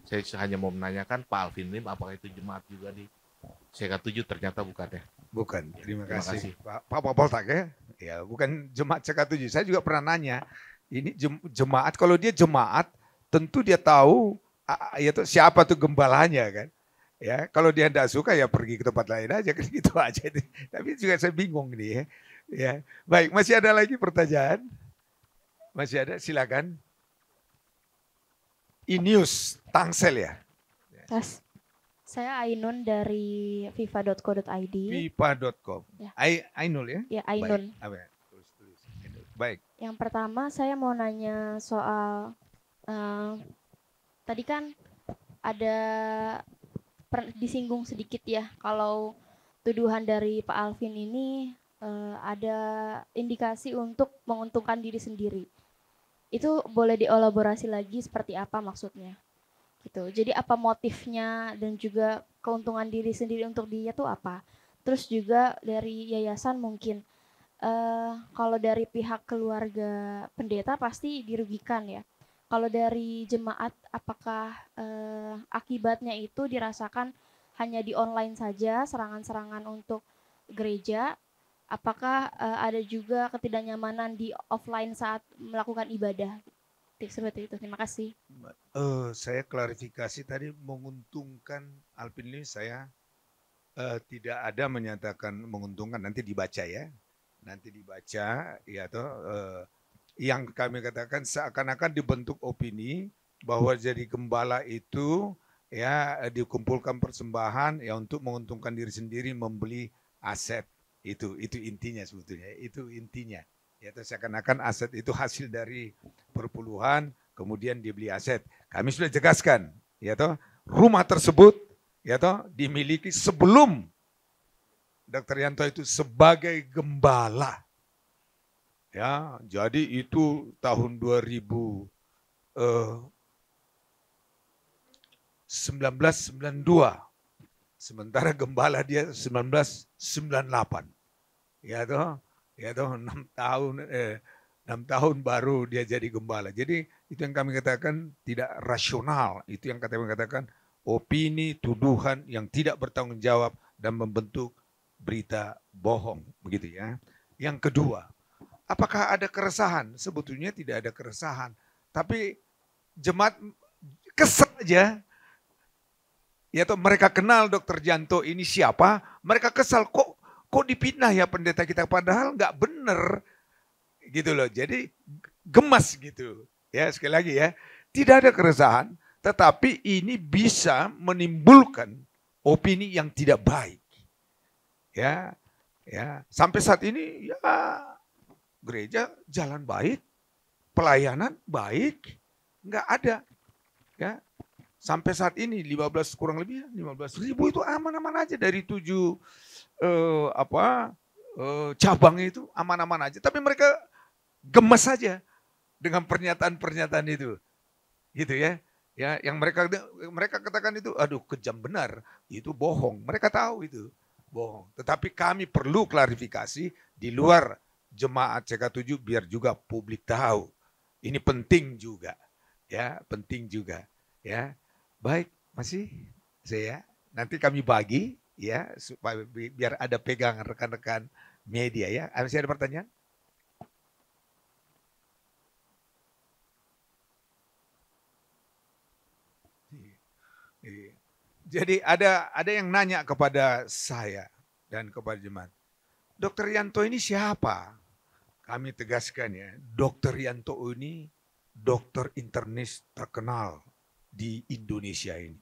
Saya hanya mau menanyakan Pak Alvin Lim apakah itu jemaat juga di CK7, ternyata bukan ya. Bukan, terima Terima kasih. kasih. Pak Poltak ya. Ya, bukan jemaat CK7. Saya juga pernah nanya, ini jemaat, kalau dia jemaat, tentu dia tahu siapa tuh gembalanya kan. Ya, kalau dia tidak suka ya pergi ke tempat lain aja kan, gitu aja. Tapi juga saya bingung nih ya. Ya, baik, masih ada lagi pertanyaan? Masih ada, silakan. iNews Tangsel ya. Tes. Saya Ainun dari fifa.co.id. Fifa.com. Ya. Ainul ya? Ya, Ainun. Baik. Tulis. Baik. Yang pertama saya mau nanya soal tadi kan ada disinggung sedikit ya kalau tuduhan dari Pak Alvin ini ada indikasi untuk menguntungkan diri sendiri. Itu boleh dielaborasi lagi seperti apa maksudnya? Gitu. Jadi apa motifnya dan juga keuntungan diri sendiri untuk dia tuh apa? Terus juga dari yayasan mungkin kalau dari pihak keluarga pendeta pasti dirugikan ya. Kalau dari jemaat apakah akibatnya itu dirasakan hanya di online saja, serangan-serangan untuk gereja? Apakah ada juga ketidaknyamanan di offline saat melakukan ibadah? Seperti itu. Terima kasih. Saya klarifikasi tadi menguntungkan Alvin Lim, saya tidak ada menyatakan menguntungkan, nanti dibaca ya. Nanti dibaca ya toh, yang kami katakan seakan-akan dibentuk opini bahwa jadi gembala itu ya dikumpulkan persembahan ya untuk menguntungkan diri sendiri, membeli aset. Itu intinya sebetulnya, itu intinya. Ya, seakan-akan aset itu hasil dari perpuluhan, kemudian dibeli aset. Kami sudah jelaskan, ya toh, rumah tersebut ya toh dimiliki sebelum Dr. Yanto itu sebagai gembala. Ya, jadi itu tahun 1992. Sementara gembala dia 1998. Ya toh 6 tahun baru dia jadi gembala. Jadi itu yang kami katakan tidak rasional. Itu yang kami katakan opini, tuduhan yang tidak bertanggung jawab dan membentuk berita bohong, begitu ya. Yang kedua, apakah ada keresahan? Sebetulnya tidak ada keresahan. Tapi jemaat kesel aja. Ya toh mereka kenal Dr. Janto ini siapa, mereka kesal kok kok dipitnah ya pendeta kita, padahal nggak bener gitu loh. Jadi gemas gitu. Ya, sekali lagi ya, tidak ada keresahan, tetapi ini bisa menimbulkan opini yang tidak baik. Ya, ya, sampai saat ini ya gereja jalan baik, pelayanan baik, nggak ada. Ya, sampai saat ini 15 kurang lebih 15.000 itu aman-aman aja dari 7 cabang itu aman-aman aja. Tapi mereka gemes saja dengan pernyataan-pernyataan itu, gitu ya. Ya, yang mereka katakan itu, aduh kejam benar, itu bohong. Mereka tahu itu bohong. Tetapi kami perlu klarifikasi di luar jemaat CK7 biar juga publik tahu. Ini penting juga, ya, penting juga, ya. Baik, masih saya nanti kami bagi, ya, supaya biar ada pegangan rekan-rekan media, ya. Masih ada pertanyaan? Jadi ada yang nanya kepada saya dan kepada jemaat, Dokter Yanto ini siapa? Kami tegaskan ya, Dokter Yanto ini dokter internis terkenal di Indonesia ini.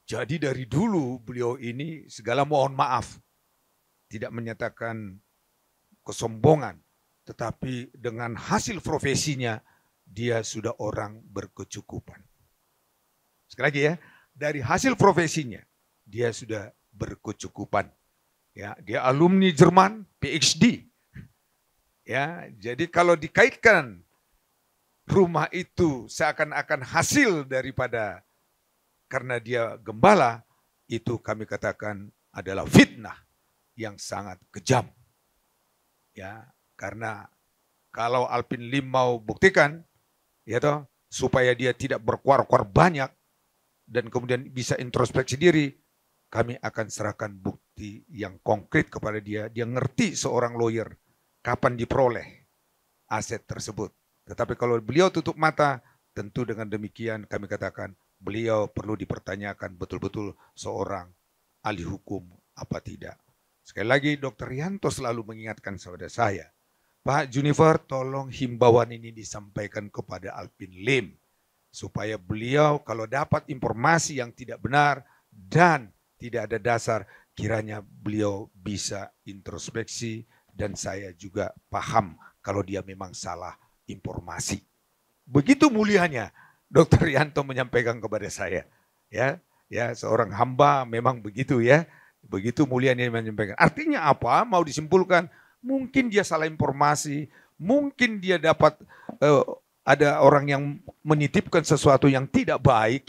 Jadi dari dulu beliau ini segala mohon maaf, tidak menyatakan kesombongan, tetapi dengan hasil profesinya dia sudah orang berkecukupan. Sekali lagi ya, dari hasil profesinya dia sudah berkecukupan. Ya, dia alumni Jerman, PhD. Ya, jadi kalau dikaitkan rumah itu seakan-akan hasil daripada karena dia gembala, itu kami katakan adalah fitnah yang sangat kejam. Ya, karena kalau Alvin Lim mau buktikan, ya toh, supaya dia tidak berkuar-kuar banyak dan kemudian bisa introspeksi diri, kami akan serahkan bukti yang konkret kepada dia. Dia ngerti seorang lawyer kapan diperoleh aset tersebut. Tetapi kalau beliau tutup mata, tentu dengan demikian kami katakan beliau perlu dipertanyakan betul-betul seorang ahli hukum apa tidak. Sekali lagi Dr. Yanto selalu mengingatkan kepada saya, Pak Junifer tolong himbauan ini disampaikan kepada Alvin Lim. Supaya beliau kalau dapat informasi yang tidak benar dan tidak ada dasar, kiranya beliau bisa introspeksi dan saya juga paham kalau dia memang salah informasi. Begitu mulianya Dr. Yanto menyampaikan kepada saya. Ya, seorang hamba memang begitu ya. Begitu mulianya menyampaikan. Artinya apa? Mau disimpulkan, mungkin dia salah informasi, mungkin dia dapat ada orang yang menitipkan sesuatu yang tidak baik,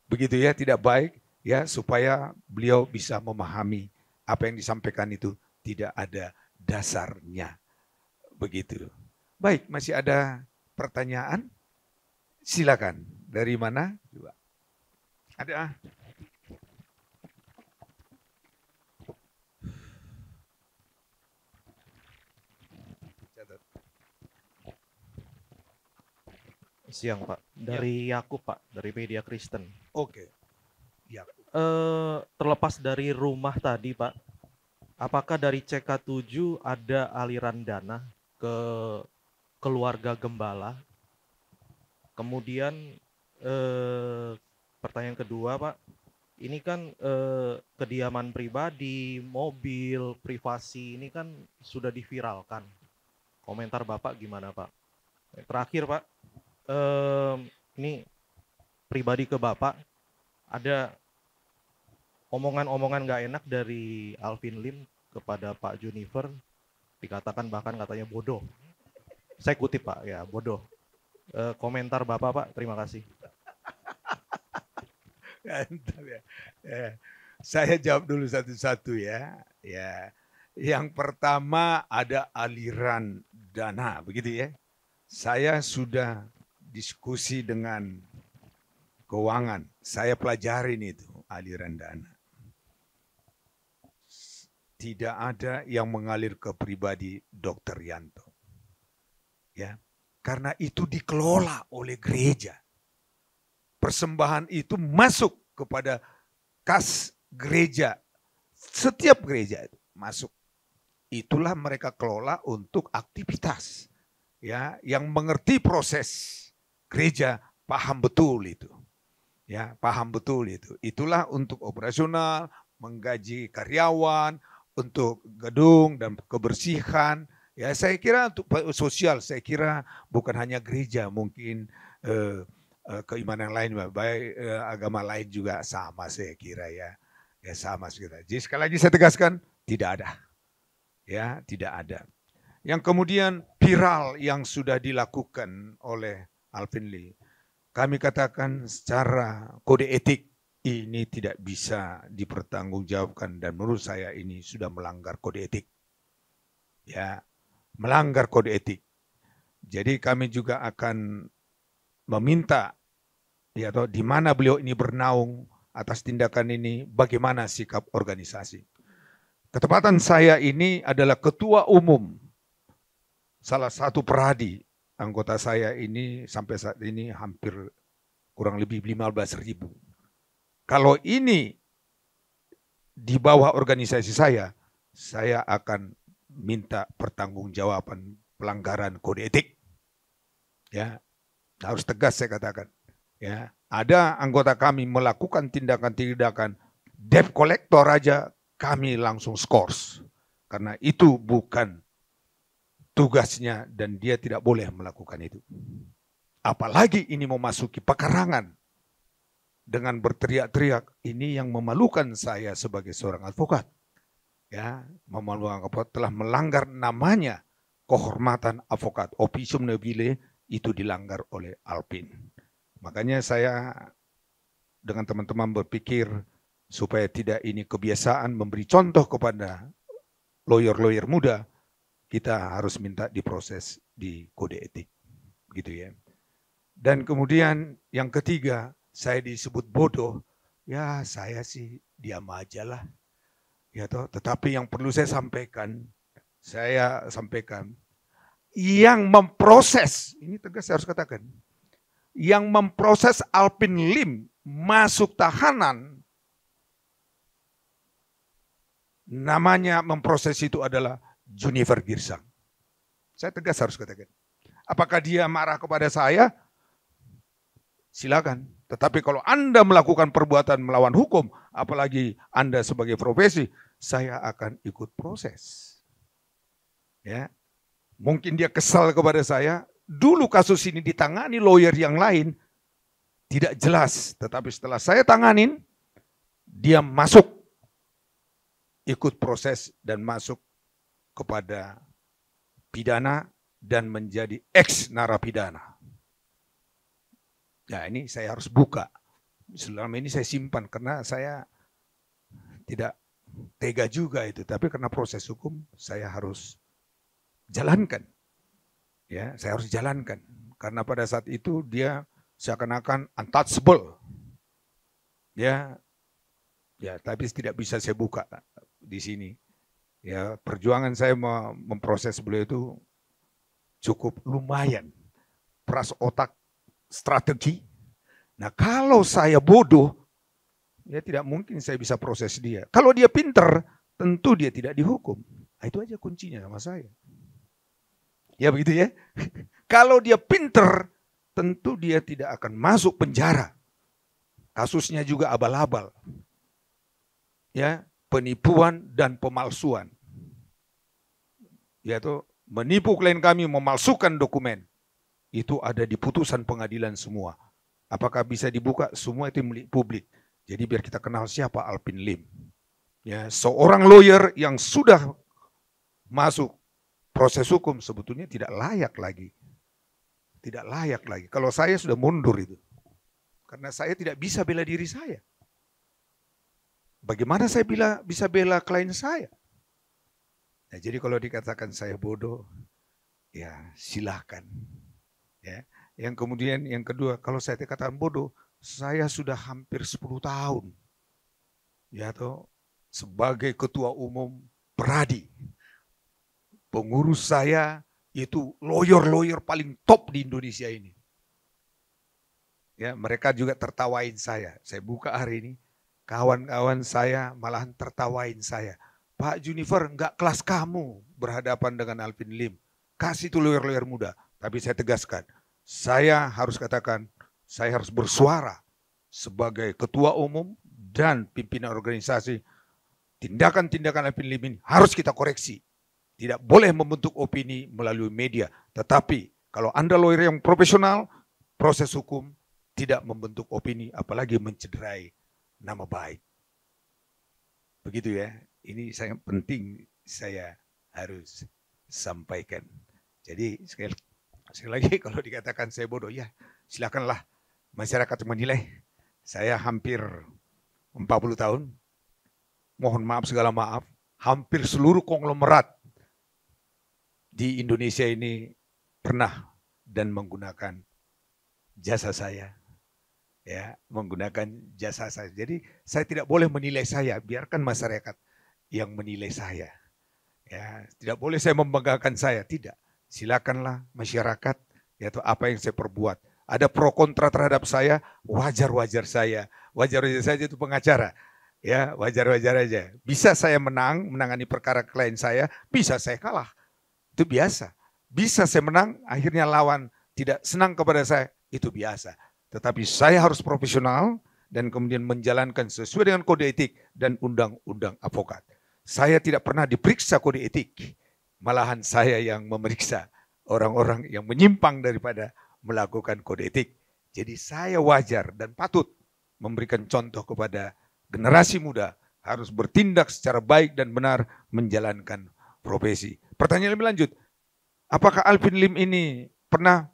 begitu ya, tidak baik, ya, supaya beliau bisa memahami apa yang disampaikan itu tidak ada dasarnya, begitu. Baik, masih ada pertanyaan? Silakan. Dari mana? Coba. Ada? Siang Pak, dari Yakub Pak, dari Media Kristen. Oke. Ya. Terlepas dari rumah tadi Pak, apakah dari CK7 ada aliran dana ke keluarga gembala? Kemudian pertanyaan kedua Pak, ini kan kediaman pribadi, mobil, privasi ini kan sudah diviralkan. Komentar Bapak gimana Pak? Terakhir Pak, ini pribadi ke Bapak, ada omongan-omongan gak enak dari Alvin Lim kepada Pak Junifer, dikatakan bahkan katanya bodoh. Saya kutip Pak, ya bodoh. Komentar Bapak Pak, terima kasih. Saya jawab dulu satu-satu ya. Yang pertama ada aliran dana, begitu ya. Saya sudah diskusi dengan keuangan, saya pelajarin itu aliran dana. Tidak ada yang mengalir ke pribadi Dr. Yanto. Ya, karena itu dikelola oleh gereja. Persembahan itu masuk kepada kas gereja. Setiap gereja itu. masuk. Itulah mereka kelola untuk aktivitas. Ya, yang mengerti proses gereja paham betul itu. Ya, paham betul itu. Itulah untuk operasional, menggaji karyawan, untuk gedung dan kebersihan. Ya, saya kira untuk sosial, saya kira bukan hanya gereja, mungkin keimanan lain, baik agama lain juga sama saya kira ya. Ya sama sekitar. Jadi sekali lagi saya tegaskan, tidak ada. Ya, tidak ada. Yang kemudian viral yang sudah dilakukan oleh Alvin Lee, kami katakan secara kode etik ini tidak bisa dipertanggungjawabkan dan menurut saya ini sudah melanggar kode etik. Ya, melanggar kode etik. Jadi kami juga akan meminta ya toh di mana beliau ini bernaung atas tindakan ini, bagaimana sikap organisasi. Ketepatan saya ini adalah ketua umum salah satu peradi. Anggota saya ini sampai saat ini hampir kurang lebih 15.000. Kalau ini di bawah organisasi saya akan minta pertanggungjawaban pelanggaran kode etik. Ya, harus tegas saya katakan. Ya, ada anggota kami melakukan tindakan-tindakan debt collector aja kami langsung skors. Karena itu bukan tugasnya dan dia tidak boleh melakukan itu. Apalagi ini memasuki pekarangan dengan berteriak-teriak, ini yang memalukan saya sebagai seorang advokat. Ya, memalukan telah melanggar namanya kehormatan advokat. Officium nobile itu dilanggar oleh Alvin. Makanya saya dengan teman-teman berpikir supaya tidak ini kebiasaan memberi contoh kepada lawyer-lawyer muda, kita harus minta diproses di kode etik, gitu ya. Dan kemudian yang ketiga, saya disebut bodoh, ya saya sih diam aja lah, ya toh. Tetapi yang perlu saya sampaikan, yang memproses, ini tegas saya harus katakan, yang memproses Alvin Lim masuk tahanan, namanya memproses itu adalah Junifer Girsang. Saya tegas harus katakan. Apakah dia marah kepada saya? Silakan. Tetapi kalau Anda melakukan perbuatan melawan hukum, apalagi Anda sebagai profesi, saya akan ikut proses. Ya. Mungkin dia kesal kepada saya. Dulu kasus ini ditangani lawyer yang lain, tidak jelas. Tetapi setelah saya tanganin, dia masuk, ikut proses dan masuk kepada pidana dan menjadi ex narapidana. Ya ini saya harus buka. Selama ini saya simpan karena saya tidak tega juga itu. Tapi karena proses hukum saya harus jalankan. Ya, saya harus jalankan. Karena pada saat itu dia seakan-akan untouchable. Ya, tapi tidak bisa saya buka di sini. Ya, perjuangan saya memproses beliau itu cukup lumayan. Peras otak, strategi. Nah, kalau saya bodoh, ya tidak mungkin saya bisa proses dia. Kalau dia pinter, tentu dia tidak dihukum. Nah, itu aja kuncinya sama saya. Ya begitu ya. Kalau dia pinter, tentu dia tidak akan masuk penjara. Kasusnya juga abal-abal. Ya, penipuan dan pemalsuan. Yaitu menipu klien kami, memalsukan dokumen. Itu ada di putusan pengadilan semua. Apakah bisa dibuka? Semua itu milik publik. Jadi biar kita kenal siapa Alvin Lim. Ya, seorang lawyer yang sudah masuk proses hukum sebetulnya tidak layak lagi. Tidak layak lagi. Kalau saya sudah mundur itu. Karena saya tidak bisa bela diri saya. Bagaimana saya bisa bela klien saya? Nah, jadi kalau dikatakan saya bodoh, ya silahkan. Ya. Yang kemudian yang kedua, kalau saya dikatakan bodoh, saya sudah hampir 10 tahun. Ya toh, sebagai ketua umum Peradi. Pengurus saya itu lawyer-lawyer paling top di Indonesia ini. Ya, mereka juga tertawain saya. Saya buka hari ini, kawan-kawan saya malahan tertawain saya. Pak Junifer nggak kelas kamu berhadapan dengan Alvin Lim. Kasih itu lawyer-lawyer muda. Tapi saya tegaskan, saya harus katakan, saya harus bersuara sebagai ketua umum dan pimpinan organisasi. Tindakan-tindakan Alvin Lim ini harus kita koreksi. Tidak boleh membentuk opini melalui media. Tetapi kalau Anda lawyer yang profesional, proses hukum tidak membentuk opini, apalagi mencederai nama baik. Begitu ya. Ini sangat penting saya harus sampaikan. Jadi sekali lagi kalau dikatakan saya bodoh, ya silakanlah masyarakat menilai. Saya hampir 40 tahun, mohon maaf segala maaf, hampir seluruh konglomerat di Indonesia ini pernah dan menggunakan jasa saya. Ya, menggunakan jasa saya. Jadi saya tidak boleh menilai saya, biarkan masyarakat yang menilai saya. Ya, tidak boleh saya membanggakan saya, tidak. Silakanlah masyarakat, yaitu apa yang saya perbuat. Ada pro kontra terhadap saya, wajar-wajar saya. Wajar-wajar saja itu pengacara. Ya, wajar-wajar aja. Bisa saya menangani perkara klien saya, bisa saya kalah. Itu biasa. Bisa saya menang, akhirnya lawan tidak senang kepada saya, itu biasa. Tetapi saya harus profesional dan kemudian menjalankan sesuai dengan kode etik dan undang-undang advokat. Saya tidak pernah diperiksa kode etik, malahan saya yang memeriksa orang-orang yang menyimpang daripada melakukan kode etik. Jadi saya wajar dan patut memberikan contoh kepada generasi muda harus bertindak secara baik dan benar menjalankan profesi. Pertanyaan lebih lanjut, apakah Alvin Lim ini pernah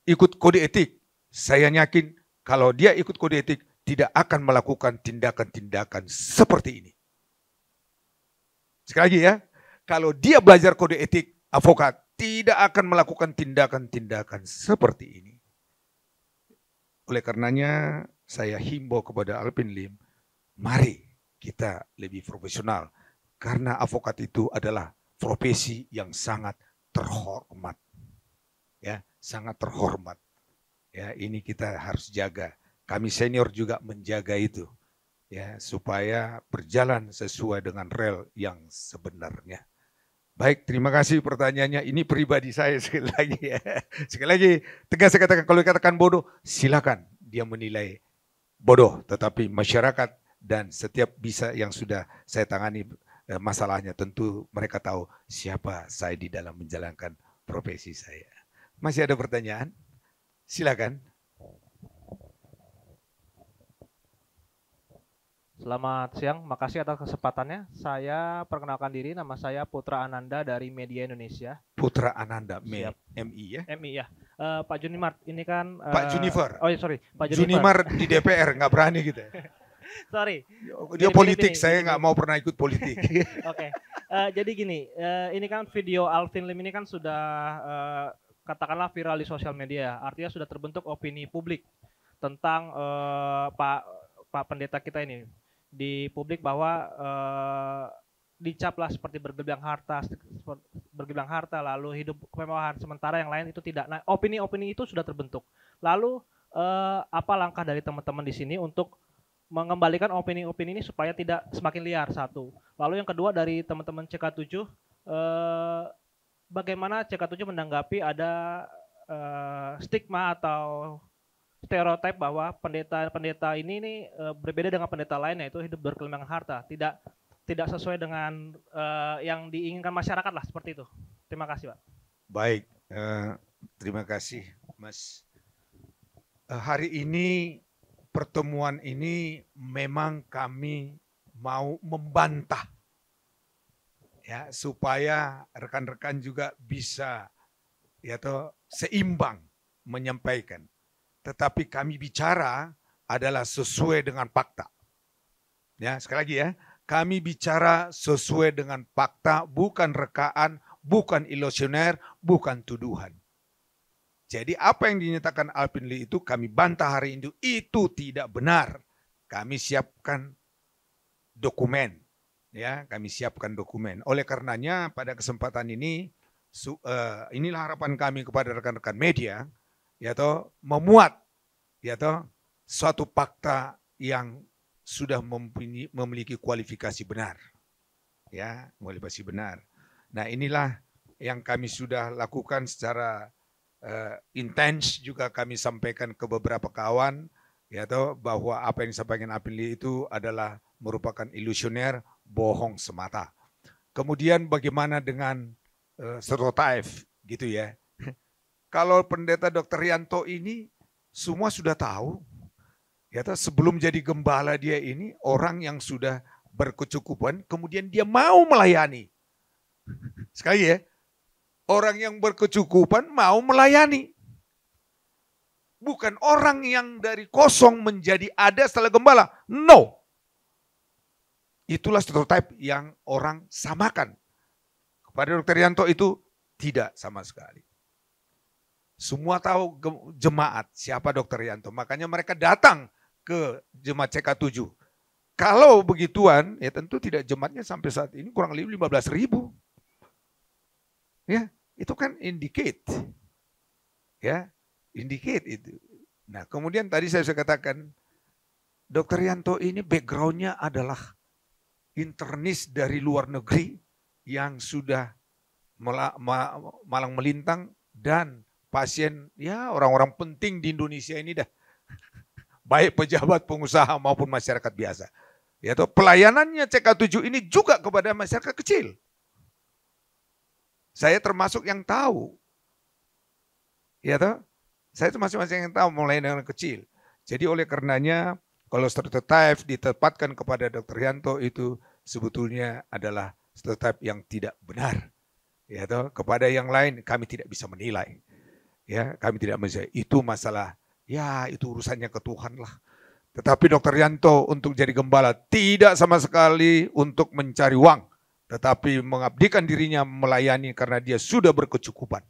ikut kode etik? Saya yakin kalau dia ikut kode etik tidak akan melakukan tindakan-tindakan seperti ini. Sekali lagi ya, kalau dia belajar kode etik advokat tidak akan melakukan tindakan-tindakan seperti ini. Oleh karenanya saya himbau kepada Alvin Lim, mari kita lebih profesional karena advokat itu adalah profesi yang sangat terhormat. Ya, sangat terhormat. Ya, ini kita harus jaga. Kami senior juga menjaga itu. Ya, supaya berjalan sesuai dengan rel yang sebenarnya. Baik, terima kasih pertanyaannya. Ini pribadi saya sekali lagi ya. Sekali lagi, tegas saya katakan, kalau dikatakan bodoh, silakan dia menilai bodoh. Tetapi masyarakat dan setiap bisa yang sudah saya tangani masalahnya, tentu mereka tahu siapa saya di dalam menjalankan profesi saya. Masih ada pertanyaan? Silakan. Selamat siang, makasih atas kesempatannya. Saya perkenalkan diri, nama saya Putra Ananda dari Media Indonesia. Putra Ananda, Siap. MI ya? MI ya. Pak Junimart, ini kan... Pak Junifer. Oh iya, sorry. Pak Junimart di DPR, nggak berani gitu ya. Sorry. Dia politik, saya nggak mau pernah ikut politik. Oke. Jadi gini, ini kan video Alvin Lim ini kan sudah katakanlah viral di sosial media. Artinya sudah terbentuk opini publik tentang Pak Pendeta kita ini. Di publik bahwa dicaplah seperti bergelang harta, lalu hidup kemewahan, sementara yang lain itu tidak. Nah, opini-opini itu sudah terbentuk. Lalu apa langkah dari teman-teman di sini untuk mengembalikan opini-opini ini supaya tidak semakin liar, satu. Lalu yang kedua dari teman-teman CK7, bagaimana CK7 menanggapi ada stigma atau stereotip bahwa pendeta ini nih berbeda dengan pendeta lain, yaitu hidup berkelimangan harta, tidak sesuai dengan yang diinginkan masyarakat lah, seperti itu. Terima kasih, Pak. Baik, terima kasih Mas. Hari ini pertemuan ini memang kami mau membantah ya, supaya rekan-rekan juga bisa ya toh seimbang menyampaikan. Tetapi kami bicara adalah sesuai dengan fakta. Ya, sekali lagi ya, kami bicara sesuai dengan fakta, bukan rekaan, bukan ilusioner, bukan tuduhan. Jadi apa yang dinyatakan Alvin Lim itu kami bantah hari itu tidak benar. Kami siapkan dokumen, ya, kami siapkan dokumen. Oleh karenanya pada kesempatan ini, inilah harapan kami kepada rekan-rekan media, ya toh memuat ya toh suatu fakta yang sudah memiliki kualifikasi benar. ya, mengulik basi benar. Nah, inilah yang kami sudah lakukan secara intens, juga kami sampaikan ke beberapa kawan, ya toh, bahwa apa yang disampaikan Alvin Lee itu adalah merupakan ilusioner, bohong semata. Kemudian bagaimana dengan stereotip gitu ya. Kalau pendeta Dr. Rianto ini semua sudah tahu, ya toh, sebelum jadi gembala dia ini orang yang sudah berkecukupan, kemudian dia mau melayani. Sekali ya, orang yang berkecukupan mau melayani. Bukan orang yang dari kosong menjadi ada setelah gembala. No. Itulah stereotip yang orang samakan. Kepada Dr. Rianto itu tidak sama sekali. Semua tahu jemaat siapa Dr. Rianto. Makanya mereka datang ke jemaat CK7. Kalau begituan, ya tentu tidak jemaatnya sampai saat ini kurang lebih 15.000. Ya, itu kan indicate. Ya, indicate itu. Nah, kemudian tadi saya sudah katakan, Dr. Rianto ini backgroundnya adalah internis dari luar negeri yang sudah malang melintang dan pasien, ya orang-orang penting di Indonesia ini dah. Baik pejabat, pengusaha maupun masyarakat biasa. Ya toh, pelayanannya CK7 ini juga kepada masyarakat kecil. Saya termasuk yang tahu. Ya toh, saya termasuk yang tahu mulai dengan kecil. Jadi oleh karenanya kalau stereotip ditempatkan kepada Dr. Rianto itu sebetulnya adalah stereotip yang tidak benar. Ya toh, kepada yang lain kami tidak bisa menilai. Ya, kami tidak bisa. Itu masalah, ya itu urusannya ke Tuhan lah. Tetapi Dr. Rianto untuk jadi gembala tidak sama sekali untuk mencari uang, tetapi mengabdikan dirinya melayani karena dia sudah berkecukupan.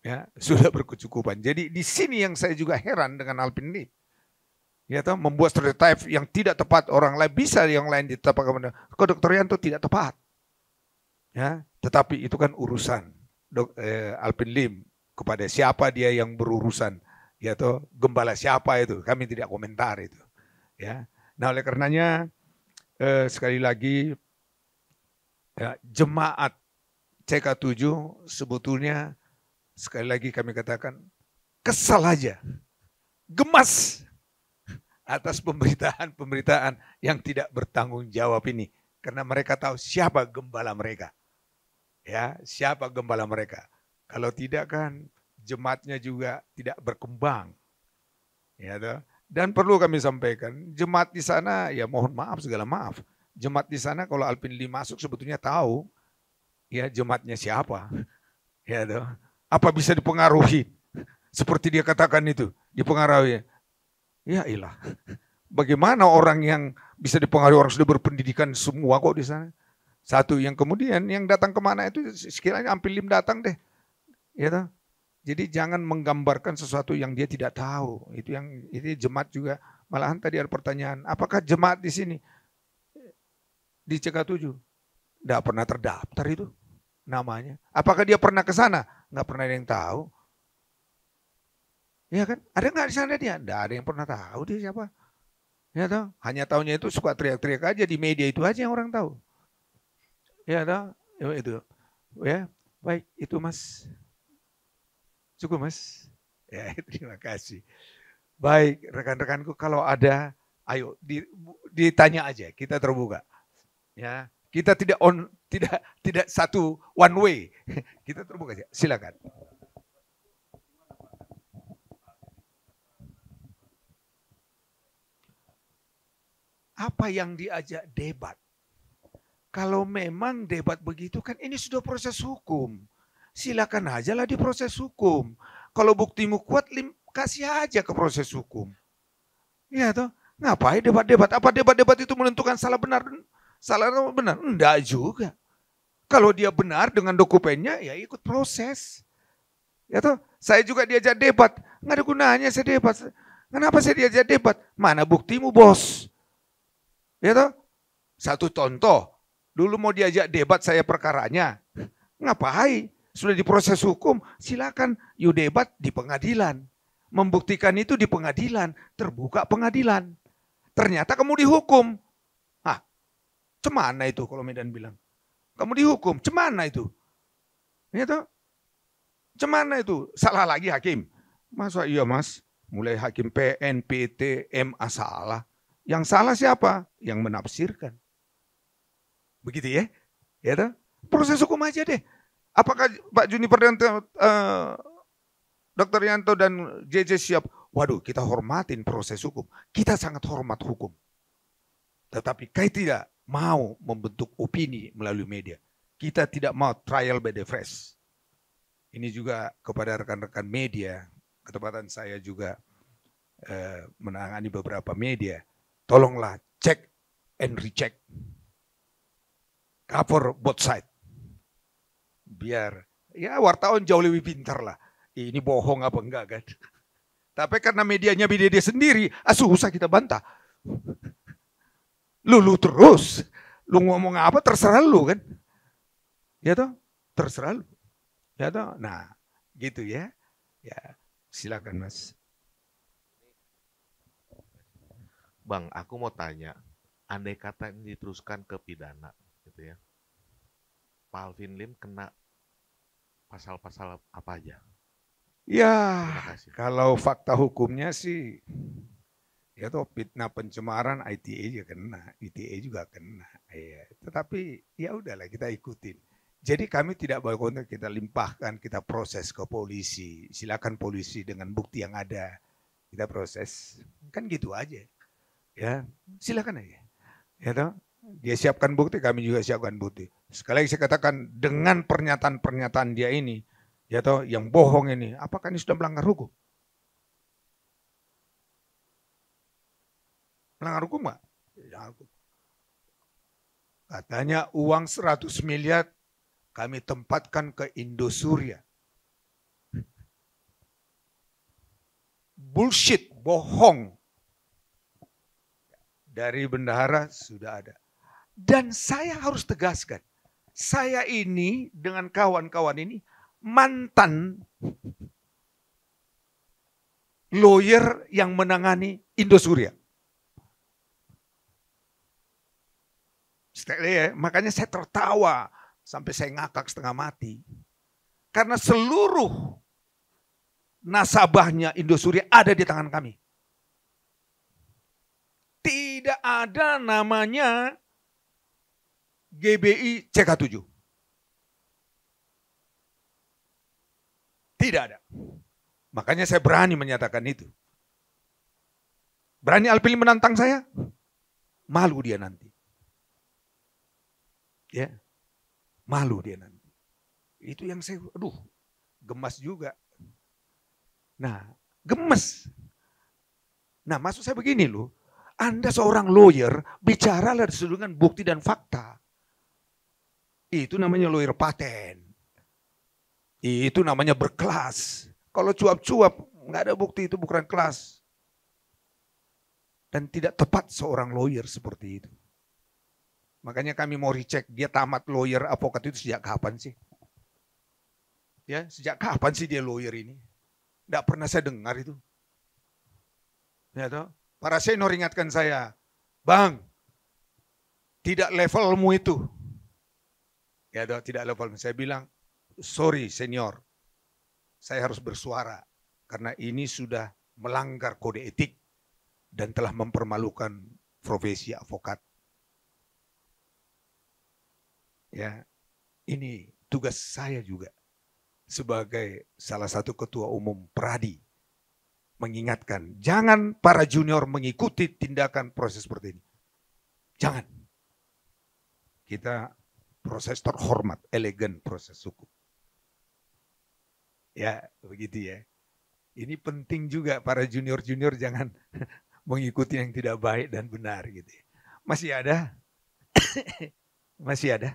Ya, sudah berkecukupan. Jadi di sini yang saya juga heran dengan Alvin Lee. Ya toh, membuat stereotip yang tidak tepat, orang lain bisa yang lain ditetapkan kepada Dr. Rianto tidak tepat. Ya, tetapi itu kan urusan Alvin Lim kepada siapa dia yang berurusan, ya toh, gembala siapa itu, kami tidak komentar itu. Ya, nah oleh karenanya sekali lagi ya, jemaat CK7 sebetulnya sekali lagi kami katakan kesal aja, gemas atas pemberitaan yang tidak bertanggung jawab ini. Karena mereka tahu siapa gembala mereka. Ya, siapa gembala mereka. Kalau tidak kan jemaatnya juga tidak berkembang. Ya, toh. Dan perlu kami sampaikan, jemaat di sana ya mohon maaf segala maaf. Jemaat di sana kalau Alvin Lee masuk sebetulnya tahu ya jemaatnya siapa. Ya, toh. Apa bisa dipengaruhi? Seperti dia katakan itu, dipengaruhi. Ya ilah, bagaimana orang yang bisa dipengaruhi, orang sudah berpendidikan semua kok di sana. Satu, yang kemudian yang datang kemana itu sekiranya Alvin Lim datang deh. Ya toh? Jadi jangan menggambarkan sesuatu yang dia tidak tahu. Itu yang ini jemaat juga. Malahan tadi ada pertanyaan, apakah jemaat di sini di CK7 tidak pernah terdaftar itu namanya? Apakah dia pernah ke sana? Nggak pernah ada yang tahu. Ya kan? Ada nggak di sana dia? Nggak ada yang pernah tahu dia siapa. Ya toh? Hanya tahunya itu suka teriak-teriak aja di media, itu aja yang orang tahu. Ya toh? Ya, itu. Ya, baik itu Mas. Cukup Mas. Ya, terima kasih. Baik, rekan-rekanku kalau ada, ayo ditanya aja, kita terbuka. Ya, kita tidak satu one way. Kita terbuka aja. Silakan. Apa yang diajak debat? Kalau memang debat begitu kan ini sudah proses hukum. Silakan aja lah di proses hukum. Kalau buktimu kuat, kasih aja ke proses hukum. Ya toh, ngapain debat-debat? Apa debat-debat itu menentukan salah benar? Salah benar? Enggak juga. Kalau dia benar dengan dokumennya, ya ikut proses. Ya toh, saya juga diajak debat. Nggak ada gunanya saya debat. Kenapa saya diajak debat? Mana buktimu bos? Ya toh, satu contoh. Dulu mau diajak debat saya perkaranya. Ngapain? Sudah diproses hukum, silakan you debat di pengadilan. Membuktikan itu di pengadilan, terbuka pengadilan. Ternyata kamu dihukum. Cemana itu kalau Medan bilang. Kamu dihukum, cemana itu? Ya toh? Cemana itu? Salah lagi hakim. Masa iya mas? Mulai hakim PN, PT, MA salah. Yang salah siapa? Yang menafsirkan. Begitu ya? Ya toh? Proses hukum aja deh. Apakah Pak Juniper dan Dr. Yanto dan JJ siap? Waduh, kita hormatin proses hukum. Kita sangat hormat hukum. Tetapi kita tidak mau membentuk opini melalui media. Kita tidak mau trial by the press. Ini juga kepada rekan-rekan media, ketepatan saya juga menangani beberapa media. Tolonglah cek and recheck. Cover both side. Biar ya wartawan jauh lebih pintar lah. Ini bohong apa enggak kan. Tapi karena medianya dia sendiri, susah kita bantah. Lu terus, lu ngomong apa terserah lu kan. Ya toh, terserah lu. Ya toh, nah gitu ya. Ya silakan mas. Bang, aku mau tanya, andai kata ini diteruskan ke pidana, gitu ya, Pak Alvin Lim kena pasal-pasal apa aja? Ya, Terima kasih. kalau fakta hukumnya sih, ya toh fitnah pencemaran ITE juga kena. Ya, tetapi ya udahlah kita ikutin. Jadi kami tidak boleh kita limpahkan, kita proses ke polisi. Silakan polisi dengan bukti yang ada kita proses. Kan gitu aja. Ya, silakan aja. Ya toh, dia siapkan bukti, kami juga siapkan bukti. Sekali lagi saya katakan dengan pernyataan-pernyataan dia ini, ya toh yang bohong ini, apakah ini sudah melanggar hukum? Melanggar hukum nggak? Ya, katanya uang 100 miliar kami tempatkan ke Indosuria. Bullshit, bohong. Dari bendahara sudah ada. Dan saya harus tegaskan, saya ini dengan kawan-kawan ini mantan lawyer yang menangani Indosuria. Makanya saya tertawa sampai saya ngakak setengah mati. Karena seluruh nasabahnya Indosuria ada di tangan kami. Tidak ada namanya GBI CK7. Tidak ada. Makanya saya berani menyatakan itu. Berani Alvin Lim menantang saya? Malu dia nanti. Ya, malu dia nanti. Itu yang saya, gemas juga. Nah, gemes. Nah, maksud saya begini loh. Anda seorang lawyer, bicaralah sesuai dengan bukti dan fakta. Itu namanya lawyer paten. Itu namanya berkelas. Kalau cuap-cuap, nggak ada bukti, itu bukan kelas. Dan tidak tepat seorang lawyer seperti itu. Makanya kami mau recheck, dia tamat lawyer avokat itu sejak kapan sih? Ya, sejak kapan sih dia lawyer ini? Nggak pernah saya dengar itu. Ya toh? Para senior ingatkan saya, Bang, tidak levelmu itu. Ya toh, tidak levelmu. Saya bilang, sorry senior, saya harus bersuara karena ini sudah melanggar kode etik dan telah mempermalukan profesi avokat. Ya, ini tugas saya juga sebagai salah satu ketua umum Pradi mengingatkan, jangan para junior mengikuti tindakan proses seperti ini. Jangan. Kita proses terhormat, elegan proses hukum. Ya, begitu ya. Ini penting juga para junior-junior jangan mengikuti yang tidak baik dan benar gitu. Masih ada? Masih ada?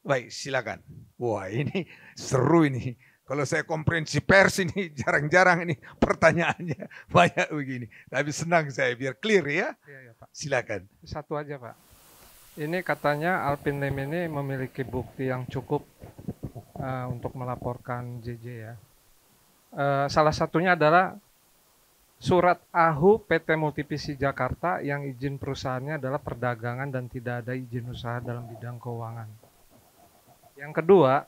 Baik, silakan. Wah, ini seru ini. Kalau saya konferensi pers ini jarang-jarang ini pertanyaannya banyak begini. Tapi senang saya biar clear ya. Iya, Pak. Silakan. Satu aja Pak. Ini katanya Alvin Lim ini memiliki bukti yang cukup untuk melaporkan JJ ya. Salah satunya adalah surat AHU PT Multivisi Jakarta yang izin perusahaannya adalah perdagangan dan tidak ada izin usaha dalam bidang keuangan. Yang kedua,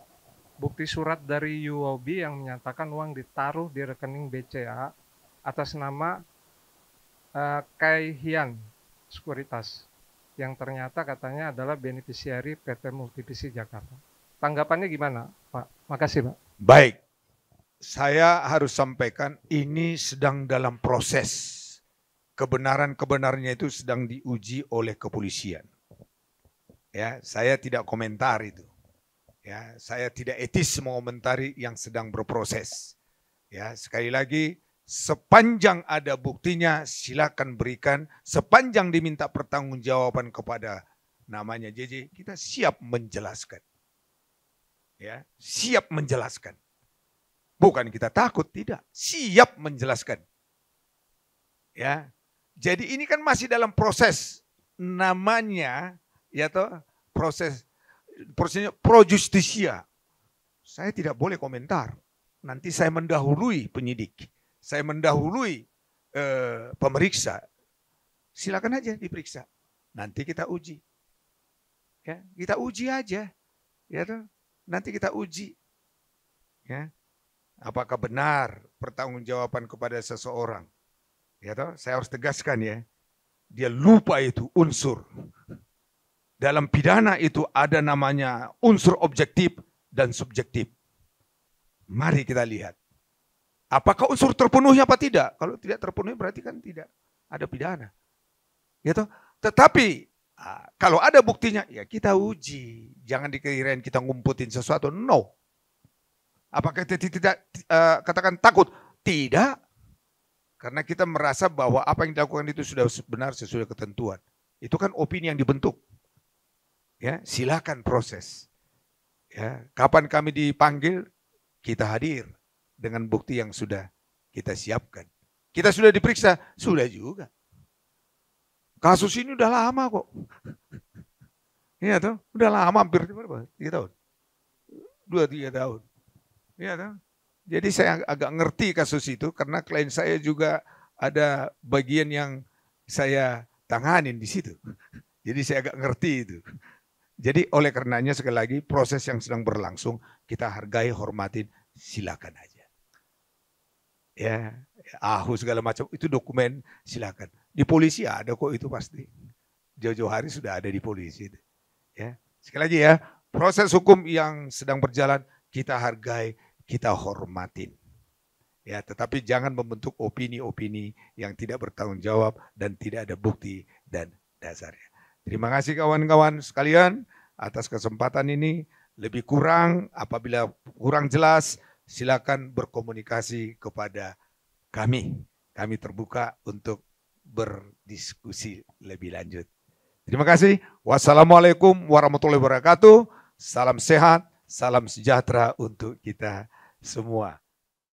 bukti surat dari UOB yang menyatakan uang ditaruh di rekening BCA atas nama Kai Hian Sekuritas, yang ternyata katanya adalah beneficiary PT Multivisi Jakarta. Tanggapannya gimana, Pak? Makasih, Pak. Baik, saya harus sampaikan ini sedang dalam proses. Kebenaran-kebenarnya itu sedang diuji oleh kepolisian. Ya, saya tidak komentar itu. Ya, saya tidak etis mengomentari yang sedang berproses. Ya, sekali lagi, sepanjang ada buktinya silakan berikan, sepanjang diminta pertanggungjawaban kepada namanya JJ, kita siap menjelaskan. Ya, siap menjelaskan. Bukan kita takut, tidak, siap menjelaskan. Ya. Jadi ini kan masih dalam proses namanya ya toh, prosesnya pro justisia. Saya tidak boleh komentar. Nanti saya mendahului penyidik. Saya mendahului pemeriksa. Silakan aja diperiksa. Nanti kita uji. Ya, kita uji aja. Ya toh. Nanti kita uji. Ya. Apakah benar pertanggungjawaban kepada seseorang? Ya toh, saya harus tegaskan ya. Dia lupa itu unsur. Dalam pidana itu ada namanya unsur objektif dan subjektif. Mari kita lihat. Apakah unsur terpenuhi apa tidak? Kalau tidak terpenuhi berarti kan tidak ada pidana. Gitu. Tetapi kalau ada buktinya ya kita uji. Jangan dikirain kita ngumputin sesuatu. No. Apakah kita tidak katakan takut? Tidak. Karena kita merasa bahwa apa yang dilakukan itu sudah benar sesuai ketentuan. Itu kan opini yang dibentuk. Ya, silakan proses. Ya, kapan kami dipanggil, kita hadir dengan bukti yang sudah kita siapkan. Kita sudah diperiksa, sudah juga. Kasus ini udah lama kok. Iya tuh, udah lama hampir 3 tahun. 2-3 tahun. Iya tuh. Jadi saya agak ngerti kasus itu karena klien saya juga ada bagian yang saya tanganin di situ. Jadi saya agak ngerti itu. Jadi oleh karenanya sekali lagi proses yang sedang berlangsung kita hargai, hormatin, silakan aja. Ya, AHU segala macam itu dokumen silakan. Di polisi ada kok itu pasti. Jauh-jauh hari sudah ada di polisi. Ya, sekali lagi ya, proses hukum yang sedang berjalan kita hargai, kita hormatin. Ya, tetapi jangan membentuk opini-opini yang tidak bertanggung jawab dan tidak ada bukti dan dasarnya. Terima kasih kawan-kawan sekalian atas kesempatan ini. Lebih kurang, apabila kurang jelas, silakan berkomunikasi kepada kami. Kami terbuka untuk berdiskusi lebih lanjut. Terima kasih. Wassalamualaikum warahmatullahi wabarakatuh. Salam sehat, salam sejahtera untuk kita semua.